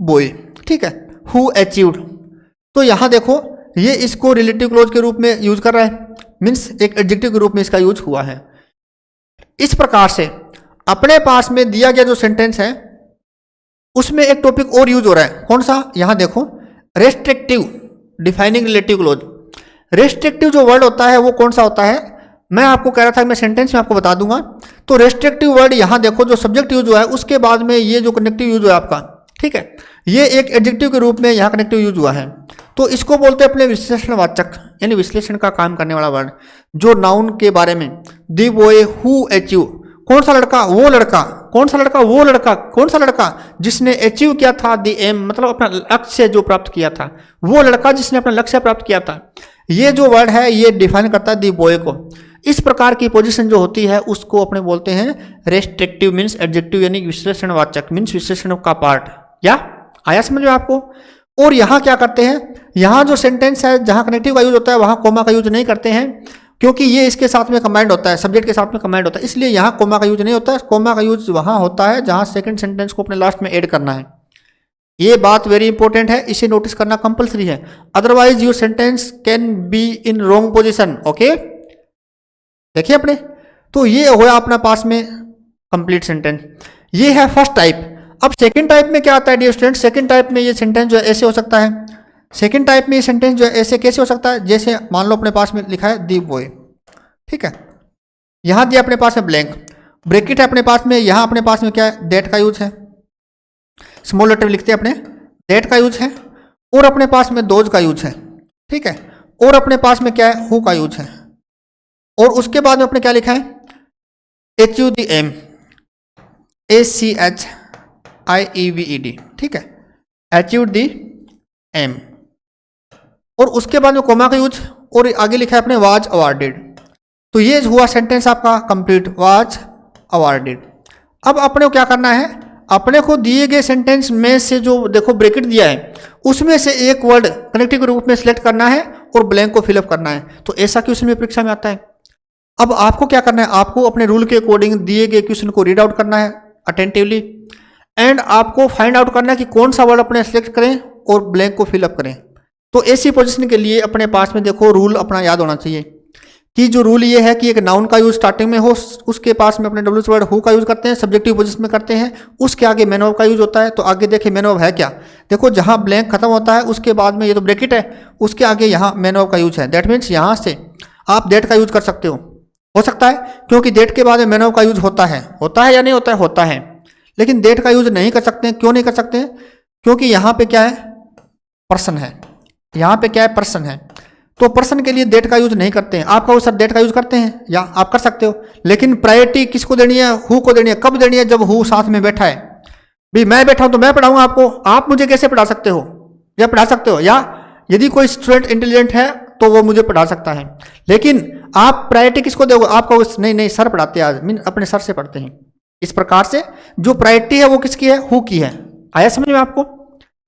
बॉय, ठीक है, हु अचीव्ड, तो यहां देखो ये इसको रिलेटिव क्लोज के रूप में यूज कर रहा है, मीन्स एक एडजेक्टिव के रूप में इसका यूज हुआ है। इस प्रकार से अपने पास में दिया गया जो सेंटेंस है उसमें एक टॉपिक और यूज हो रहा है, कौन सा, यहां देखो restrictive defining relative close. Restrictive जो वर्ड होता है वो कौन सा होता है, मैं आपको कह रहा था मैं सेंटेंस में आपको बता दूंगा। तो रेस्ट्रिक्टिव वर्ड यहां देखो जो सब्जेक्ट यूज हुआ है उसके बाद में ये जो कनेक्टिव यूज हुआ है आपका, ठीक है, ये एक एडजेक्टिव के रूप में यहाँ कनेक्टिव यूज हुआ है। तो इसको बोलते हैं अपने विश्लेषणवाचक, यानी विश्लेषण का काम करने वाला वर्ड, जो नाउन के बारे में, दी बॉय हु अचीव, कौन सा लड़का, वो लड़का, कौन सा लड़का, वो लड़का, कौन सा लड़का जिसने अचीव किया था द एम, मतलब अपना लक्ष्य जो प्राप्त किया था, वो लड़का जिसने अपना लक्ष्य प्राप्त किया था। ये जो वर्ड है ये डिफाइन करता है दी बॉय को। इस प्रकार की पोजीशन जो होती है उसको अपने बोलते हैं रेस्ट्रिक्टिव, मीन्स एडजेक्टिव यानी विश्लेषणवाचक, मीन्स विश्लेषण का पार्ट। या आया समझ में आपको। और यहाँ क्या करते हैं, यहाँ जो सेंटेंस है जहाँ कनेक्टिव का यूज होता है वहाँ कोमा का यूज नहीं करते हैं, क्योंकि ये इसके साथ में कंबाइंड होता है, सब्जेक्ट के साथ में कंबाइंड होता है, इसलिए यहाँ कोमा का यूज नहीं होता है। कोमा का यूज वहाँ होता है जहाँ सेकंड सेंटेंस को अपने लास्ट में ऐड करना है। ये बात वेरी इंपॉर्टेंट है, इसे नोटिस करना कंपलसरी है, otherwise your sentence can be in wrong position. Okay, देखिए अपने, तो ये हुआ अपना पास में कंप्लीट सेंटेंस। ये है फर्स्ट टाइप। अब सेकंड टाइप में क्या आता है डियर स्टूडेंट, सेकंड टाइप में ये सेंटेंस जो है ऐसे हो सकता है। सेकंड टाइप में ये सेंटेंस जो है ऐसे कैसे हो सकता है, जैसे मान लो अपने पास में लिखा है दी बॉय, ठीक है, यहां दिया अपने पास में ब्लैंक, ब्रैकेट है अपने पास में, यहां अपने पास में क्या है, दैट का यूज है, स्मॉल लेटर लिखते हैं अपने, दैट का यूज है, और अपने पास में दोज का यूज है, ठीक है, और अपने पास में क्या है, हु का यूज है, और उसके बाद में अपने क्या लिखा है, HUDM, ACHIEVED, ठीक है, HUDM, और उसके बाद में कोमा का यूज, और आगे लिखा है अपने वाज अवार्डेड। तो ये हुआ सेंटेंस आपका कंप्लीट, वाज अवार्डेड। अब अपने को क्या करना है, अपने को दिए गए सेंटेंस में से जो देखो ब्रैकेट दिया है उसमें से एक वर्ड कनेक्टिव के रूप में सिलेक्ट करना है और ब्लैंक को फिलअप करना है। तो ऐसा क्वेश्चन में परीक्षा में आता है। अब आपको क्या करना है, आपको अपने रूल के अकॉर्डिंग दिए गए क्वेश्चन को रीड आउट करना है अटेंटिवली, एंड आपको फाइंड आउट करना है कि कौन सा वर्ड अपने सिलेक्ट करें और ब्लैंक को फिलअप करें। तो ऐसी पोजीशन के लिए अपने पास में देखो रूल अपना याद होना चाहिए कि जो रूल ये है कि एक नाउन का यूज स्टार्टिंग में हो, उसके पास में अपने डब्ल्यू वर्ड हु का यूज करते हैं, सब्जेक्टिव पोजीशन में करते हैं, उसके आगे मैन ऑफ का यूज होता है। तो आगे देखिए मैन ऑफ है क्या, देखो जहां ब्लैंक खत्म होता है उसके बाद में ये तो ब्रैकेट है, उसके आगे यहाँ मैन ऑफ का यूज है। दैट मीन्स यहाँ से आप दैट का यूज कर सकते हो सकता है, क्योंकि दैट के बाद में मैन ऑफ का यूज होता है या नहीं होता है, होता है, लेकिन दैट का यूज नहीं कर सकते हैं। क्यों नहीं कर सकते हैं, क्योंकि यहाँ पे क्या है, पर्सन है, यहाँ पे क्या है, पर्सन है, तो पर्सन के लिए दैट का यूज नहीं करते हैं। आप कहो सर दैट का यूज करते हैं, या आप कर सकते हो, लेकिन प्रायोरिटी किसको देनी है, हु को देनी है। कब देनी है, जब हु साथ में बैठा है। भाई मैं बैठा हूं तो मैं पढ़ाऊंगा आपको, आप मुझे कैसे पढ़ा सकते हो या पढ़ा सकते हो, या यदि कोई स्टूडेंट इंटेलिजेंट है तो वो मुझे पढ़ा सकता है, लेकिन आप प्रायोरिटी किसको दोगे? आप कहोगे नहीं नहीं सर पढ़ाते हैं आज, मीन अपने सर से पढ़ते हैं। इस प्रकार से जो प्रायोरिटी है वो किसकी है? हु की है। आया समझ में आपको?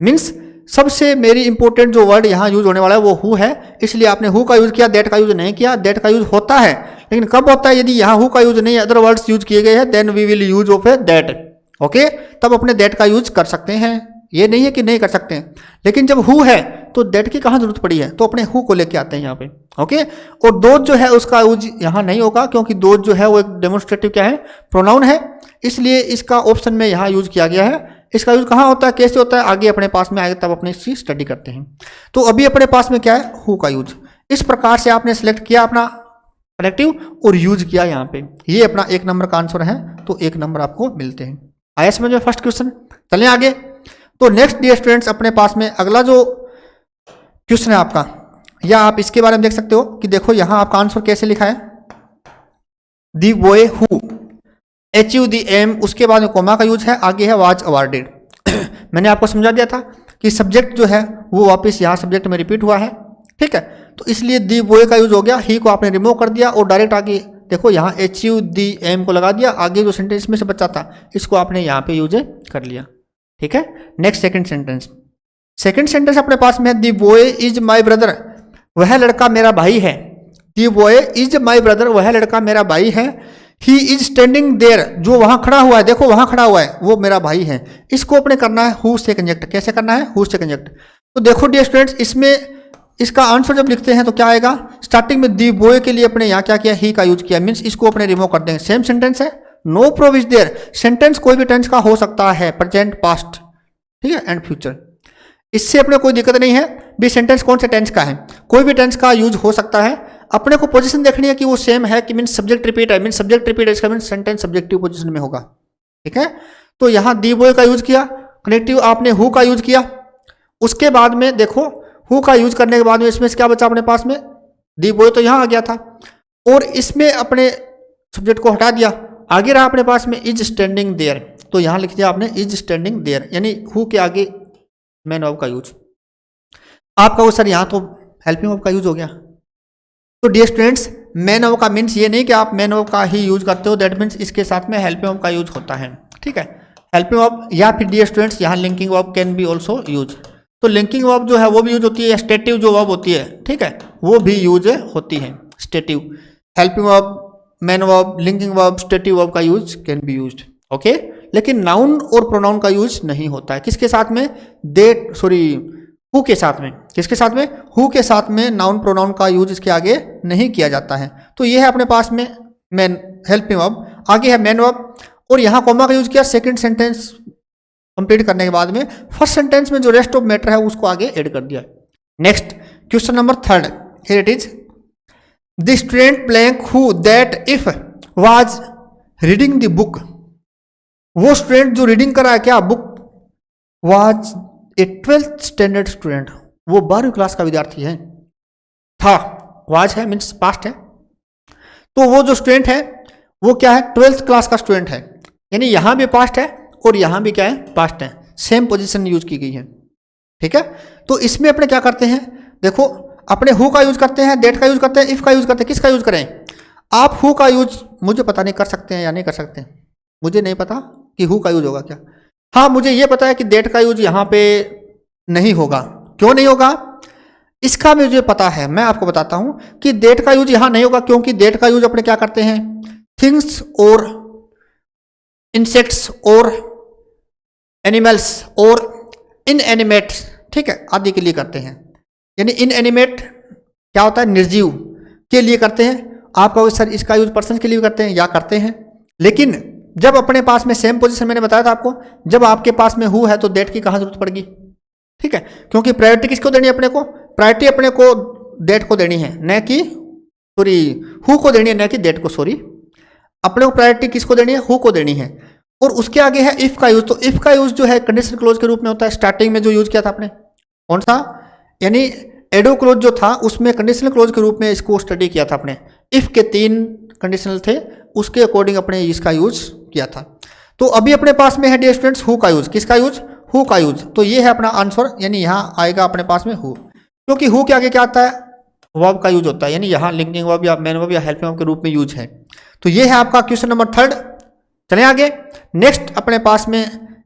मीन्स सबसे मेरी इंपॉर्टेंट जो वर्ड यहाँ यूज होने वाला है वो हु है, इसलिए आपने हु का यूज किया, दैट का यूज नहीं किया। दैट का यूज होता है लेकिन कब होता है? यदि यहाँ हु का यूज नहीं, अदर वर्ड्स यूज किए गए हैं, then we will use of a that. Okay, तब अपने दैट का यूज कर सकते हैं, ये नहीं है कि नहीं कर सकते हैं। लेकिन जब हु है तो दैट की कहाँ जरूरत पड़ी है? तो अपने हु को लेके आते हैं यहाँ पे। ओके, और दोज जो है उसका यूज यहाँ नहीं होगा, क्योंकि दोज जो है वो एक डेमोन्स्ट्रेटिव क्या है? प्रोनाउन है, इसलिए इसका ऑप्शन में यहाँ यूज किया गया है। इसका यूज कहाँ होता है, कैसे होता है, आगे अपने पास में आएगा तब अपने इसकी स्टडी करते हैं। तो अभी अपने पास में क्या है? हु का यूज। इस प्रकार से आपने सिलेक्ट किया अपना कनेक्टिव और यूज किया यहाँ पे, ये अपना 1 नंबर का आंसर है, तो 1 नंबर आपको मिलते हैं। आया समझ में फर्स्ट क्वेश्चन? चलें आगे। तो नेक्स्ट डियर स्टूडेंट्स, अपने पास में अगला जो क्वेश्चन है आपका, या आप इसके बारे में देख सकते हो कि देखो यहाँ आपका आंसर कैसे लिखा है, the boy who achieve the aim, उसके बाद में कोमा का यूज है, आगे है वाज अवार्डेड। मैंने आपको समझा दिया था कि सब्जेक्ट जो है वो वापस यहाँ सब्जेक्ट में रिपीट हुआ है, ठीक है, तो इसलिए दी बॉय का यूज हो गया, ही को आपने रिमूव कर दिया और डायरेक्ट आगे देखो यहाँ अचीव दी एम को लगा दिया, आगे जो सेंटेंस में से बचा था इसको आपने यहाँ पे यूज कर लिया, ठीक है। Next second sentence, second sentence अपने पास में है the boy is my brother, वह लड़का मेरा भाई है। The boy is my brother, वह लड़का मेरा भाई है। ही इज स्टैंडिंग देयर, जो वहां खड़ा हुआ है, देखो वहां खड़ा हुआ है वो मेरा भाई है। इसको अपने करना है हु से कंजक्ट। कैसे करना है? हु से कंजक्ट। तो देखो डियर स्टूडेंट्स, इसमें इसका आंसर जब लिखते हैं तो क्या आएगा? स्टार्टिंग में दी बॉय के लिए अपने यहाँ क्या किया? ही का यूज किया, मीन्स इसको अपने रिमूव कर देंगे। सेम सेंटेंस है, नो प्रोविज देयर, सेंटेंस कोई भी टेंस का हो सकता है, प्रेजेंट, पास्ट, ठीक है, एंड फ्यूचर, इससे अपने कोई दिक्कत नहीं है। भी सेंटेंस कौन से टेंस का है, कोई भी टेंस का यूज हो सकता है। अपने को पोजीशन देखनी है कि वो सेम है कि मीन सब्जेक्ट रिपीट है, मीन सब्जेक्ट रिपीट है, इसका मीन सेंटेंस सब्जेक्टिव पोजीशन में होगा, ठीक है। तो यहाँ दी बॉय का यूज किया, कनेक्टिव आपने हु का यूज किया। उसके बाद में देखो हु का यूज करने के बाद में इसमें क्या बचा अपने पास में? दी बॉय तो यहाँ आ गया था और इसमें अपने सब्जेक्ट को हटा दिया, आगे रहा अपने पास में इज स्टैंडिंग देयर, तो यहाँ लिख दिया आपने इज स्टैंडिंग देयर, यानी हु के आगे मैन ऑफ का यूज। आपका वो सर यहाँ तो हेल्पिंग ऑफ का यूज हो गया। तो डियर स्टूडेंट्स, मैन ऑफ का मीन्स ये नहीं कि आप मैन ऑफ का ही यूज करते हो, दैट मीन्स इसके साथ में हेल्पिंग ऑफ का यूज होता है, ठीक है। हेल्पिंग ऑफ या फिर डियर स्टूडेंट्स यहाँ linking of can be also use. तो लिंकिंग ऑफ जो है वो भी यूज होती है, स्टेटिव जो वर्ब होती है, ठीक है, वो भी यूज होती है। Stative, helping of, main of, linking verb, stative verb का use can be used, okay. लेकिन नाउन और प्रोनाउन का यूज नहीं होता है। किसके साथ में? देट, सॉरी, हु के साथ में। किसके साथ में? हु के साथ में नाउन प्रोनाउन का यूज इसके आगे नहीं किया जाता है। तो ये है अपने पास में मैन, हेल्पिंग वर्ब, आगे है मैन वर्ब, और यहाँ कॉमा का यूज किया सेकंड सेंटेंस कंप्लीट करने के बाद में। फर्स्ट सेंटेंस में जो रेस्ट ऑफ मैटर है उसको आगे ऐड कर दिया। Next question number 3, here it is, the student blank who that if was reading the book, वो स्टूडेंट जो रीडिंग कर रहा है क्या book, was a 12th standard student, वो 12वीं क्लास का विद्यार्थी है। था, वाज है मीन्स पास्ट है, तो वो जो स्टूडेंट है वो क्या है? 12th क्लास का स्टूडेंट है, यानी यहां भी पास्ट है और यहां भी क्या है? पास्ट है, सेम पोजीशन यूज की गई है, ठीक है। तो इसमें अपने क्या करते हैं? देखो अपने हु का यूज करते हैं, डेट का यूज करते हैं, इफ का यूज करते हैं। किसका यूज करें? आप हु का यूज, मुझे पता नहीं कर सकते हैं या नहीं कर सकते, मुझे नहीं पता कि हु का यूज होगा क्या। हाँ, मुझे ये पता है कि डेट का यूज यहाँ पे नहीं होगा। क्यों नहीं होगा? इसका मुझे पता है, मैं आपको बताता हूं कि डेट का यूज यहाँ नहीं होगा, क्योंकि डेट का यूज अपने क्या करते हैं? थिंग्स और इंसेक्ट्स और एनिमल्स और इनएनिमेट, ठीक है, आदि के लिए करते हैं। यानी इनएनिमेट क्या होता है? निर्जीव के लिए करते हैं। आप कहोगे सर इसका यूज पर्सन के लिए करते हैं, या करते हैं, लेकिन जब अपने पास में सेम पोजीशन, मैंने बताया था आपको, जब आपके पास में हु है तो डेट की कहाँ जरूरत पड़ेगी, ठीक है, क्योंकि प्रायोरिटी किसको देनी है? अपने को प्रायोरिटी अपने को डेट को देनी है, न कि, सॉरी, हु को देनी है, न कि डेट को, सॉरी, अपने को प्रायोरिटी किसको देनी है? हु को देनी है। और उसके आगे है इफ का यूज। तो इफ का यूज जो है कंडीशनल क्लोज के रूप में होता है। स्टार्टिंग में जो यूज किया था आपने, कौन सा? यानी एडो क्लोज जो था उसमें कंडीशनल क्लोज के रूप में इसको स्टडी किया था आपने। इफ के 3 कंडीशनल थे, उसके अकॉर्डिंग अपने इसका यूज किया था। तो अभी अपने पास में है डियर स्टूडेंट्स हु का यूज। किसका यूज? हु का यूज। तो ये है अपना आंसर, यानी यहाँ आएगा अपने पास में हु। क्योंकि हु के आगे क्या आता है, वर्ब का यूज होता है, यानी यहाँ लिंकिंग वर्ब या मेन वर्ब या हेल्पिंग वर्ब के रूप में यूज है। तो ये है आपका क्वेश्चन नंबर 3। चलें आगे। नेक्स्ट अपने पास में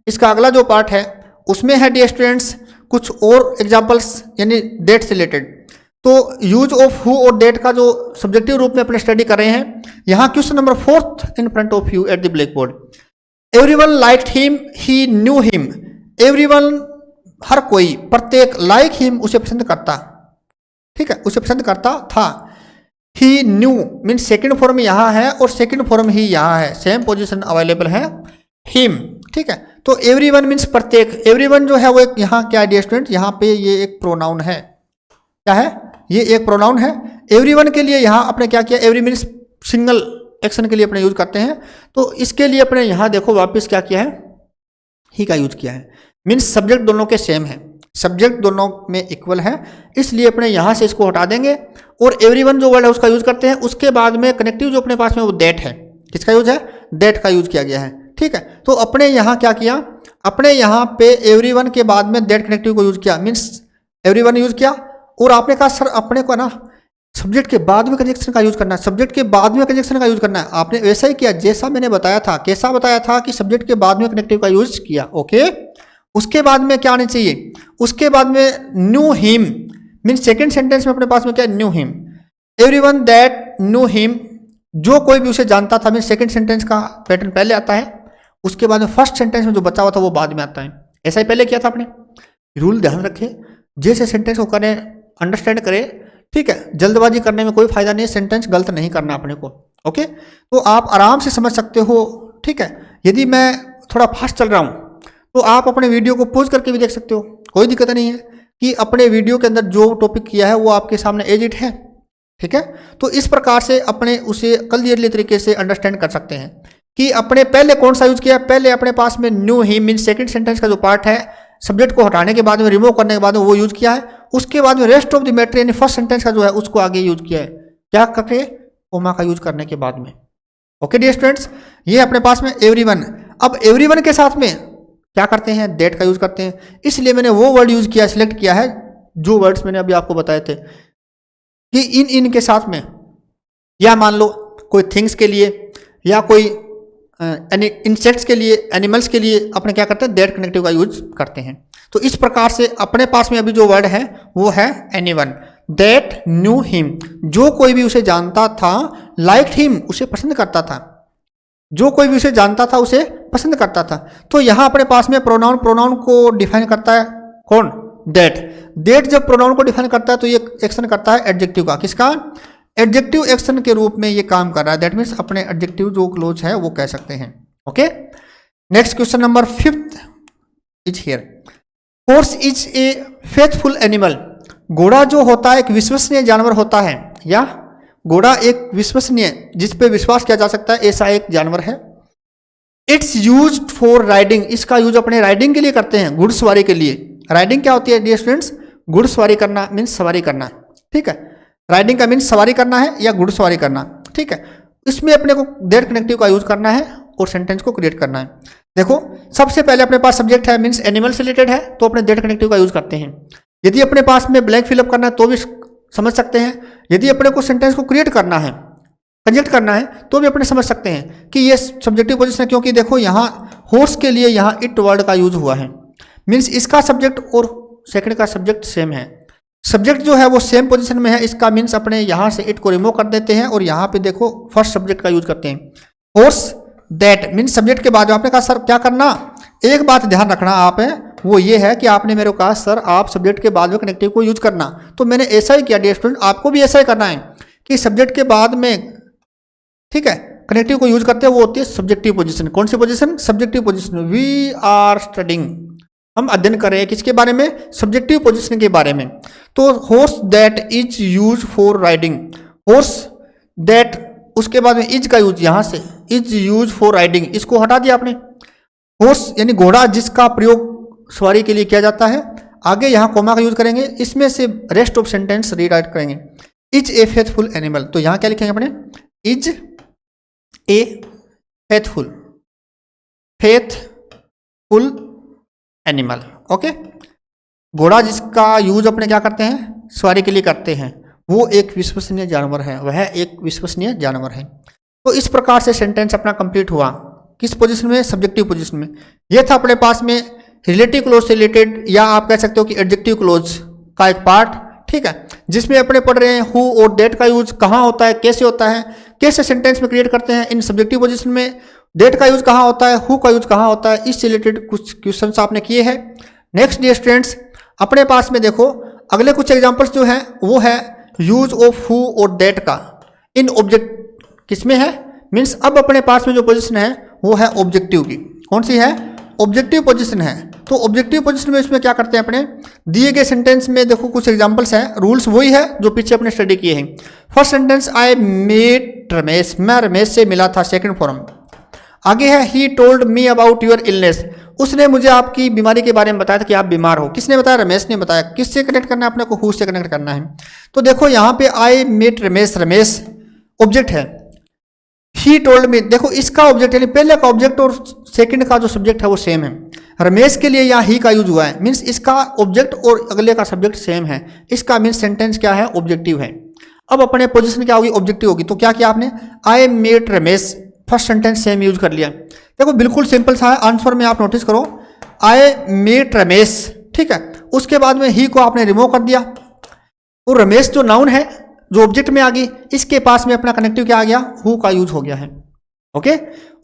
इसका अगला जो पार्ट है उसमें है डियर स्टूडेंट्स कुछ और एग्जांपल्स, यानी डेट से रिलेटेड। तो यूज ऑफ हु और डेट का जो सब्जेक्टिव रूप में अपने स्टडी कर रहे हैं, यहाँ question number 4 in front of you at the blackboard. Everyone liked him, he knew him. Everyone हर कोई, प्रत्येक, लाइक हिम उसे पसंद करता, ठीक है, उसे पसंद करता था। ही न्यू मीन सेकंड फॉर्म यहाँ है और सेकंड फॉर्म ही यहाँ है, सेम पोजीशन अवेलेबल है हिम, ठीक है। तो एवरीवन मीन्स प्रत्येक, एवरीवन जो है वो एक यहाँ क्या डियर स्टूडेंट, यहाँ पे ये एक प्रोनाउन है, क्या है, ये एक प्रोनाउन है। एवरीवन के लिए यहाँ अपने क्या किया, एवरी मीन्स सिंगल एक्शन के लिए अपने यूज करते हैं, तो इसके लिए अपने यहाँ देखो वापस क्या किया है, ही का यूज किया है। मीन्स सब्जेक्ट दोनों के सेम है, सब्जेक्ट दोनों में इक्वल है, इसलिए अपने यहाँ से इसको हटा देंगे और एवरीवन जो वर्ड है उसका यूज करते हैं। उसके बाद में कनेक्टिव जो अपने पास में वो दैट है, किसका यूज है, दैट का यूज किया गया है, ठीक है। तो अपने यहाँ क्या किया, अपने यहाँ पे एवरीवन के बाद में दैट कनेक्टिव को यूज किया, मीन्स एवरीवन यूज किया। और आपने कहा सर अपने को ना सब्जेक्ट के बाद में कंजक्शन का यूज करना है, सब्जेक्ट के बाद में कंजक्शन का यूज करना है। आपने वैसा ही किया जैसा मैंने बताया था, कैसा बताया था कि सब्जेक्ट के बाद में कनेक्टिव का यूज किया, ओके। उसके बाद में क्या आना चाहिए, उसके बाद में knew him mean second sentence में अपने पास में क्या है, new him. Everyone that knew him, जो कोई भी उसे जानता था, मीन सेकंड सेंटेंस का पैटर्न पहले आता है, उसके बाद में फर्स्ट सेंटेंस में जो बचा हुआ था वो बाद में आता है। ऐसा ही पहले किया था आपने। रूल ध्यान रखें, जैसे सेंटेंस को करें अंडरस्टैंड करें, ठीक है। जल्दबाजी करने में कोई फायदा नहीं है, सेंटेंस गलत नहीं करना अपने को, ओके। तो आप आराम से समझ सकते हो, ठीक है। यदि मैं थोड़ा फास्ट चल रहा हूँ तो आप अपने वीडियो को पॉज करके भी देख सकते हो, कोई दिक्कत नहीं है कि अपने वीडियो के अंदर जो टॉपिक किया है वो आपके सामने एज इट है, ठीक है। तो इस प्रकार से अपने उसे क्लियरली तरीके से अंडरस्टैंड कर सकते हैं कि अपने पहले कौन सा यूज किया। पहले अपने पास में न्यू ही मीन सेकंड सेंटेंस का जो पार्ट है, सब्जेक्ट को हटाने के बाद में, रिमूव करने के बाद में वो यूज किया है। उसके बाद में रेस्ट ऑफ द मैटर यानी फर्स्ट सेंटेंस का जो है उसको आगे यूज किया है, क्या करके, कोमा का यूज करने के बाद में, ओके डियर स्टूडेंट्स। ये अपने पास में एवरीवन। अब एवरीवन के साथ में क्या करते हैं, दैट का यूज करते हैं, इसलिए मैंने वो वर्ड यूज किया, सिलेक्ट किया है जो वर्ड्स मैंने अभी आपको बताए थे कि इन के साथ में, या मान लो कोई थिंग्स के लिए या कोई इंसेक्ट्स के लिए, एनिमल्स के लिए अपने क्या करते हैं, दैट कनेक्टिव का यूज करते हैं। तो इस प्रकार से अपने पास में अभी जो वर्ड है वो है एनीवन। दैट न्यू हिम, जो कोई भी उसे जानता था, लाइक्ड हिम उसे पसंद करता था, जो कोई भी उसे जानता था उसे पसंद करता था। तो यहां अपने पास में प्रोनाउन, प्रोनाउन को डिफाइन करता है कौन, दैट। दैट जब प्रोनाउन को डिफाइन करता है तो ये एक्शन करता है एडजेक्टिव का, किसका, एडजेक्टिव एक्शन के रूप में ये काम कर रहा है। दैट मीन्स अपने एडजेक्टिव जो क्लोज है वो कह सकते हैं, okay. Next question number 5 is here. Horse is a faithful animal. घोड़ा जो होता है एक विश्वसनीय जानवर होता है, या घोड़ा एक विश्वसनीय, जिस पे विश्वास किया जा सकता है, ऐसा एक जानवर है। इट्स यूज फॉर राइडिंग, इसका यूज अपने राइडिंग के लिए करते हैं, घुड़सवारी के लिए। राइडिंग क्या होती है डियर स्टूडेंट्स, घुड़सवारी करना मीन्स सवारी करना, ठीक है। राइडिंग का मीन्स सवारी करना है या घुड़सवारी करना, ठीक है। इसमें अपने को दैट कनेक्टिव का यूज करना है और सेंटेंस को क्रिएट करना है। देखो सबसे पहले अपने पास सब्जेक्ट है मीन्स एनिमल से रिलेटेड है, तो अपने दैट कनेक्टिव का यूज करते हैं। यदि अपने पास में ब्लैंक फिलअप करना है तो भी समझ सकते हैं। यदि अपने को सेंटेंस को क्रिएट करना है, कंजेक्ट करना है, तो भी अपने समझ सकते हैं कि ये सब्जेक्टिव पोजीशन है, क्योंकि देखो यहाँ हॉर्स के लिए यहाँ इट वर्ड का यूज हुआ है, मीन्स इसका सब्जेक्ट और सेकंड का सब्जेक्ट सेम है। सब्जेक्ट जो है वो सेम पोजीशन में है, इसका मीन्स अपने यहाँ से इट को रिमूव कर देते हैं और यहाँ पे देखो फर्स्ट सब्जेक्ट का यूज करते हैं। हॉर्स दैट मीन्स सब्जेक्ट के बाद आपने कहा सर क्या करना, एक बात ध्यान रखना आप है, वो ये है कि आपने मेरे को कहा सर आप सब्जेक्ट के बाद में कनेक्टिव को यूज करना, तो मैंने ऐसा ही किया डियर स्टूडेंट। आपको भी ऐसा ही करना है कि सब्जेक्ट के बाद में, ठीक है, कनेक्टिव को यूज करते हैं, वो होती है सब्जेक्टिव पोजीशन। कौन सी position, subjective position. We are studying, हम अध्ययन कर रहे हैं किसके बारे में, सब्जेक्टिव पोजीशन के बारे में। तो horse that is use for riding, horse that, उसके बाद में इज का यूज, यहां से इज यूज फॉर राइडिंग, इसको हटा दिया आपने। हॉर्स यानी घोड़ा जिसका प्रयोग सवारी के लिए किया जाता है, आगे यहाँ कोमा का यूज करेंगे, इसमें से रेस्ट ऑफ सेंटेंस रीराइट करेंगे। इज ए फेथफुल एनिमल, तो यहाँ क्या लिखेंगे अपने, is a faithful, faithful animal, okay. घोड़ा जिसका यूज अपने क्या करते हैं, सवारी के लिए करते हैं वो एक विश्वसनीय जानवर है, वह एक विश्वसनीय जानवर है। तो इस प्रकार से सेंटेंस अपना कंप्लीट हुआ। किस पोजीशन में? सब्जेक्टिव पोजीशन में। ये था अपने पास में रिलेटिव क्लोज से रिलेटेड, या आप कह सकते हो कि एडजेक्टिव क्लोज का एक पार्ट, ठीक है, जिसमें अपने पढ़ रहे हैं हु और दैट का यूज कहाँ होता है, कैसे होता है, कैसे सेंटेंस में क्रिएट करते हैं इन सब्जेक्टिव पोजीशन में, डेट का यूज कहाँ होता है, हु का यूज कहाँ होता है, इससे रिलेटेड कुछ क्वेश्चंस आपने किए हैं। नेक्स्ट डियर स्टूडेंट्स, अपने पास में देखो अगले कुछ एग्जांपल्स जो हैं वो है यूज ऑफ हु और दैट का इन ऑब्जेक्ट किसमें है, मीन्स अब अपने पास में जो पोजीशन है वो है ऑब्जेक्टिव की। कौन सी है? ऑब्जेक्टिव पोजीशन है। तो ऑब्जेक्टिव पोजीशन में इसमें क्या करते हैं अपने दिए गए सेंटेंस में, देखो कुछ एग्जांपल्स हैं, रूल्स वही है जो पीछे अपने स्टडी किए हैं। First sentence, I met Ramesh, मैं रमेश से मिला था। सेकंड फॉर्म आगे है he told me about your illness, उसने मुझे आपकी बीमारी के बारे में बताया था कि आप बीमार हो। किसने बताया? रमेश ने बताया। किससे कनेक्ट करना है अपने को? हु से कनेक्ट करना है। तो देखो यहाँ पे I met Ramesh, Ramesh object है, ही टोल्ड मी, देखो इसका ऑब्जेक्ट यानी पहले का ऑब्जेक्ट और सेकंड का जो सब्जेक्ट है वो सेम है। रमेश के लिए यहाँ ही का यूज हुआ है, मीन्स इसका ऑब्जेक्ट और अगले का सब्जेक्ट सेम है, इसका मीन्स सेंटेंस क्या है? ऑब्जेक्टिव है। अब अपने पोजीशन क्या होगी? ऑब्जेक्टिव होगी। तो क्या किया आपने? I met Ramesh, first sentence same use कर लिया। देखो बिल्कुल सिंपल सा है, आंसर में आप नोटिस करो आई मेट रमेश, ठीक है, उसके बाद में ही को आपने रिमूव कर दिया और रमेश जो नाउन है जो ऑब्जेक्ट में आ गई, इसके पास में अपना कनेक्टिव क्या आ गया? हु का यूज हो गया है। ओके,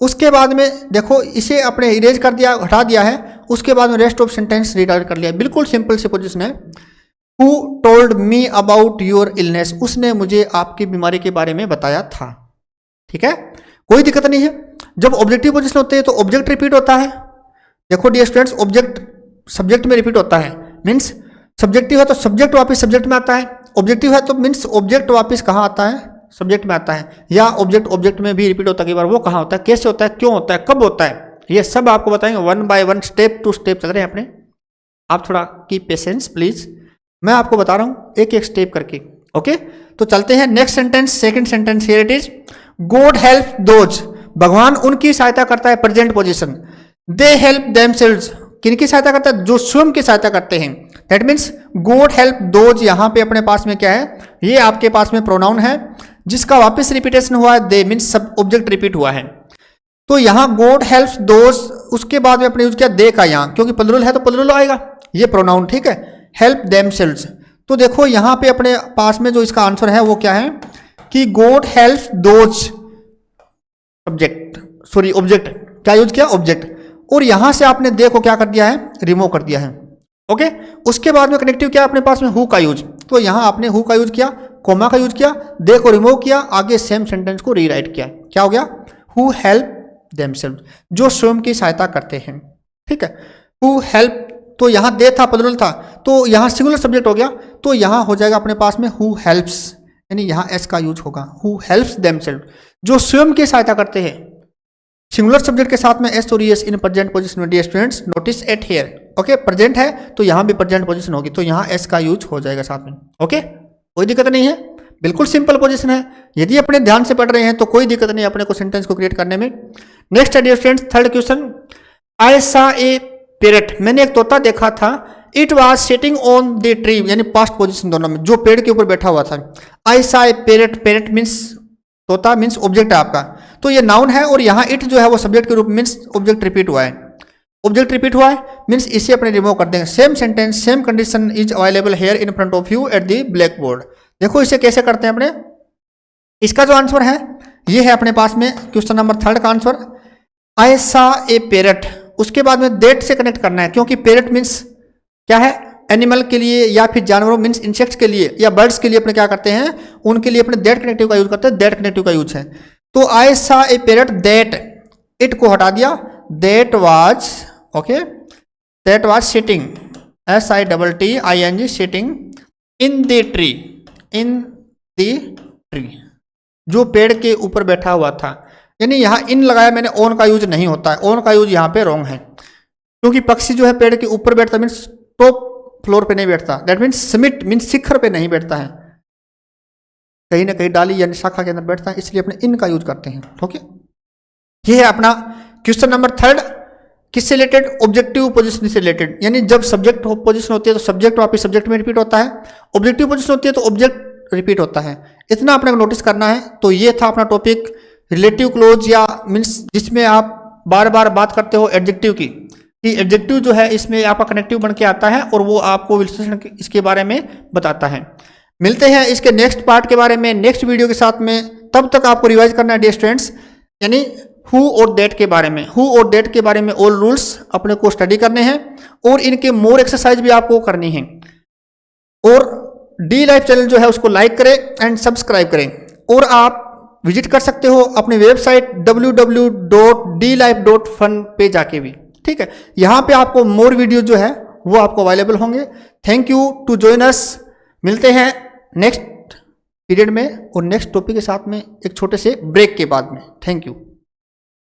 उसके बाद में देखो इसे अपने इरेज कर दिया, हटा दिया है, उसके बाद में रेस्ट ऑफ सेंटेंस रीडायरेक्ट कर लिया। बिल्कुल सिंपल से पोजीशन है। Who told me about your illness, उसने मुझे आपकी बीमारी के बारे में बताया था। ठीक है, कोई दिक्कत नहीं है। जब ऑब्जेक्टिव पोजीशन होते हैं तो ऑब्जेक्ट रिपीट होता है। देखो डियर स्टूडेंट्स, ऑब्जेक्ट सब्जेक्ट में रिपीट होता है, मीन्स सब्जेक्टिव है तो सब्जेक्ट वापस सब्जेक्ट में आता है, ऑब्जेक्टिव है तो मीन्स ऑब्जेक्ट वापस कहाँ आता है? सब्जेक्ट में आता है। या ऑब्जेक्ट ऑब्जेक्ट में भी रिपीट होता है कई बार, वो कहाँ होता है, कैसे होता है, क्यों होता है, कब होता है, ये सब आपको बताएंगे one by one, step to step चल रहे हैं अपने। आप थोड़ा की पेशेंस प्लीज, मैं आपको बता रहा हूँ एक एक स्टेप करके। ओके, तो चलते हैं next sentence, second sentence here it is, God help those, भगवान उनकी सहायता करता है, present position. They help themselves, किनकी सहायता करता है? जो स्वयं की सहायता करते हैं। That means God help those, यहाँ पे अपने पास में क्या है? ये आपके पास में प्रोनाउन है जिसका वापस रिपीटेशन हुआ है, दे मीन्स सब ऑब्जेक्ट रिपीट हुआ है। तो यहाँ गॉड हेल्प्स दोज, उसके बाद में अपने यूज किया दे का, यहाँ क्योंकि प्लुरल है तो प्लुरल आएगा, ये प्रोनाउन, ठीक है। हेल्प देमसेल्व्स, तो देखो यहाँ पे अपने पास में जो इसका आंसर है वो क्या है कि God helps those, subject sorry object, क्या यूज किया? ऑब्जेक्ट। और यहां से आपने दे को क्या कर दिया है? रिमूव कर दिया है। ओके, उसके बाद में कनेक्टिव क्या अपने पास में? हु का यूज। तो यहां आपने हु का यूज किया, कोमा का यूज किया, दे को रिमूव किया, आगे सेम सेंटेंस को रीराइट किया। क्या हो गया? हु हेल्प देमसेल्व्स, जो स्वयं की सहायता करते हैं। ठीक है, हु हेल्प, तो यहां दे था, प्लुरल था, तो यहां सिंगुलर सब्जेक्ट हो गया, तो यहां हो जाएगा अपने पास में हु हेल्प्स, यानी यहां एस का यूज होगा, हु हेल्प्स देमसेल्व्स, जो स्वयं की सहायता करते हैं। सिंगुलर सब्जेक्ट के साथ में एस और एस इन प्रेजेंट पोजीशन में। Dear students notice at here, okay, present है तो यहां भी प्रेजेंट पोजीशन होगी, तो यहां एस का यूज हो जाएगा साथ में। ओके, कोई दिक्कत नहीं है, बिल्कुल सिंपल पोजीशन है। यदि अपने ध्यान से पढ़ रहे हैं तो कोई दिक्कत नहीं अपने को सेंटेंस को क्रिएट करने में। नेक्स्ट है डियर स्टूडेंट्स, थर्ड क्वेश्चन, आई सा ए पैरट, मैंने एक तोता देखा था, it was sitting on the tree, यानी पास्ट पोजीशन दोनों में, जो पेड़ के ऊपर बैठा हुआ था। आई सा ए पैरट, पैरट मीन्स तोता, मीन्स ऑब्जेक्ट है आपका, तो ये नाउन है, और यहाँ इट जो है वो सब्जेक्ट के रूप में, मीन्स ऑब्जेक्ट रिपीट हुआ है, ऑब्जेक्ट रिपीट हुआ है, मीन्स इसे अपने रिमूव कर देंगे। Same sentence, same condition is available here in front of you at the black board. देखो इसे कैसे करते हैं अपने, इसका जो आंसर है ये है अपने पास में क्वेश्चन नंबर थर्ड का आंसर, आई सा ए पैरट, उसके बाद में दैट से कनेक्ट करना है, क्योंकि पैरट मीन्स क्या है? एनिमल के लिए या फिर जानवरों मीन्स इंसेक्ट्स के लिए या बर्ड्स के लिए अपने क्या करते हैं? उनके लिए अपने दैट कनेक्टिव का यूज करते हैं, दैट कनेक्टिव का यूज है। तो आई सा ए पैरट दैट, इट को हटा दिया, that was, okay, that was sitting, SITTING, sitting in the tree, in the tree, जो पेड़ के ऊपर बैठा हुआ था। यानी यहाँ इन लगाया मैंने, ऑन का यूज नहीं होता है, ऑन का यूज यहाँ पे रॉन्ग है, क्योंकि पक्षी जो है पेड़ के ऊपर बैठता मीन्स टॉप फ्लोर पे नहीं बैठता, दैट मीन्स समिट मीन्स शिखर पे नहीं बैठता है, कहीं ना कहीं डाली या शाखा के अंदर बैठता है, इसलिए अपने इन का यूज करते हैं। ओके, ये है अपना क्वेश्चन नंबर थर्ड किससे रिलेटेड? ऑब्जेक्टिव पोजीशन से रिलेटेड, यानी जब सब्जेक्ट पोजीशन होती है तो सब्जेक्ट वापस सब्जेक्ट में रिपीट होता है, ऑब्जेक्टिव पोजीशन होती है तो ऑब्जेक्ट रिपीट होता है। इतना अपने को नोटिस करना है। तो ये था अपना टॉपिक रिलेटिव क्लोज, या मीन्स जिसमें आप बार बार बात करते हो एडजेक्टिव की, कि एडजेक्टिव जो है इसमें आपका कनेक्टिव बन के आता है और वो आपको विश्लेषण इसके बारे में बताता है। मिलते हैं इसके नेक्स्ट पार्ट के बारे में नेक्स्ट वीडियो के साथ में। तब तक आपको रिवाइज करना है डियर स्टूडेंट्स, यानी हु और दैट के बारे में, हु और दैट के बारे में ऑल रूल्स अपने को स्टडी करने हैं और इनके मोर एक्सरसाइज भी आपको करनी है। और डी लाइफ चैनल जो है उसको लाइक करें एंड सब्सक्राइब करें। और आप विजिट कर सकते हो अपनी वेबसाइट www.dlife.fun पे जाके भी, ठीक है। यहाँ पे आपको मोर वीडियो जो है वो आपको अवेलेबल होंगे। Thank you to join us. मिलते हैं नेक्स्ट पीरियड में और नेक्स्ट टॉपिक के साथ में एक छोटे से ब्रेक के बाद में। Thank you.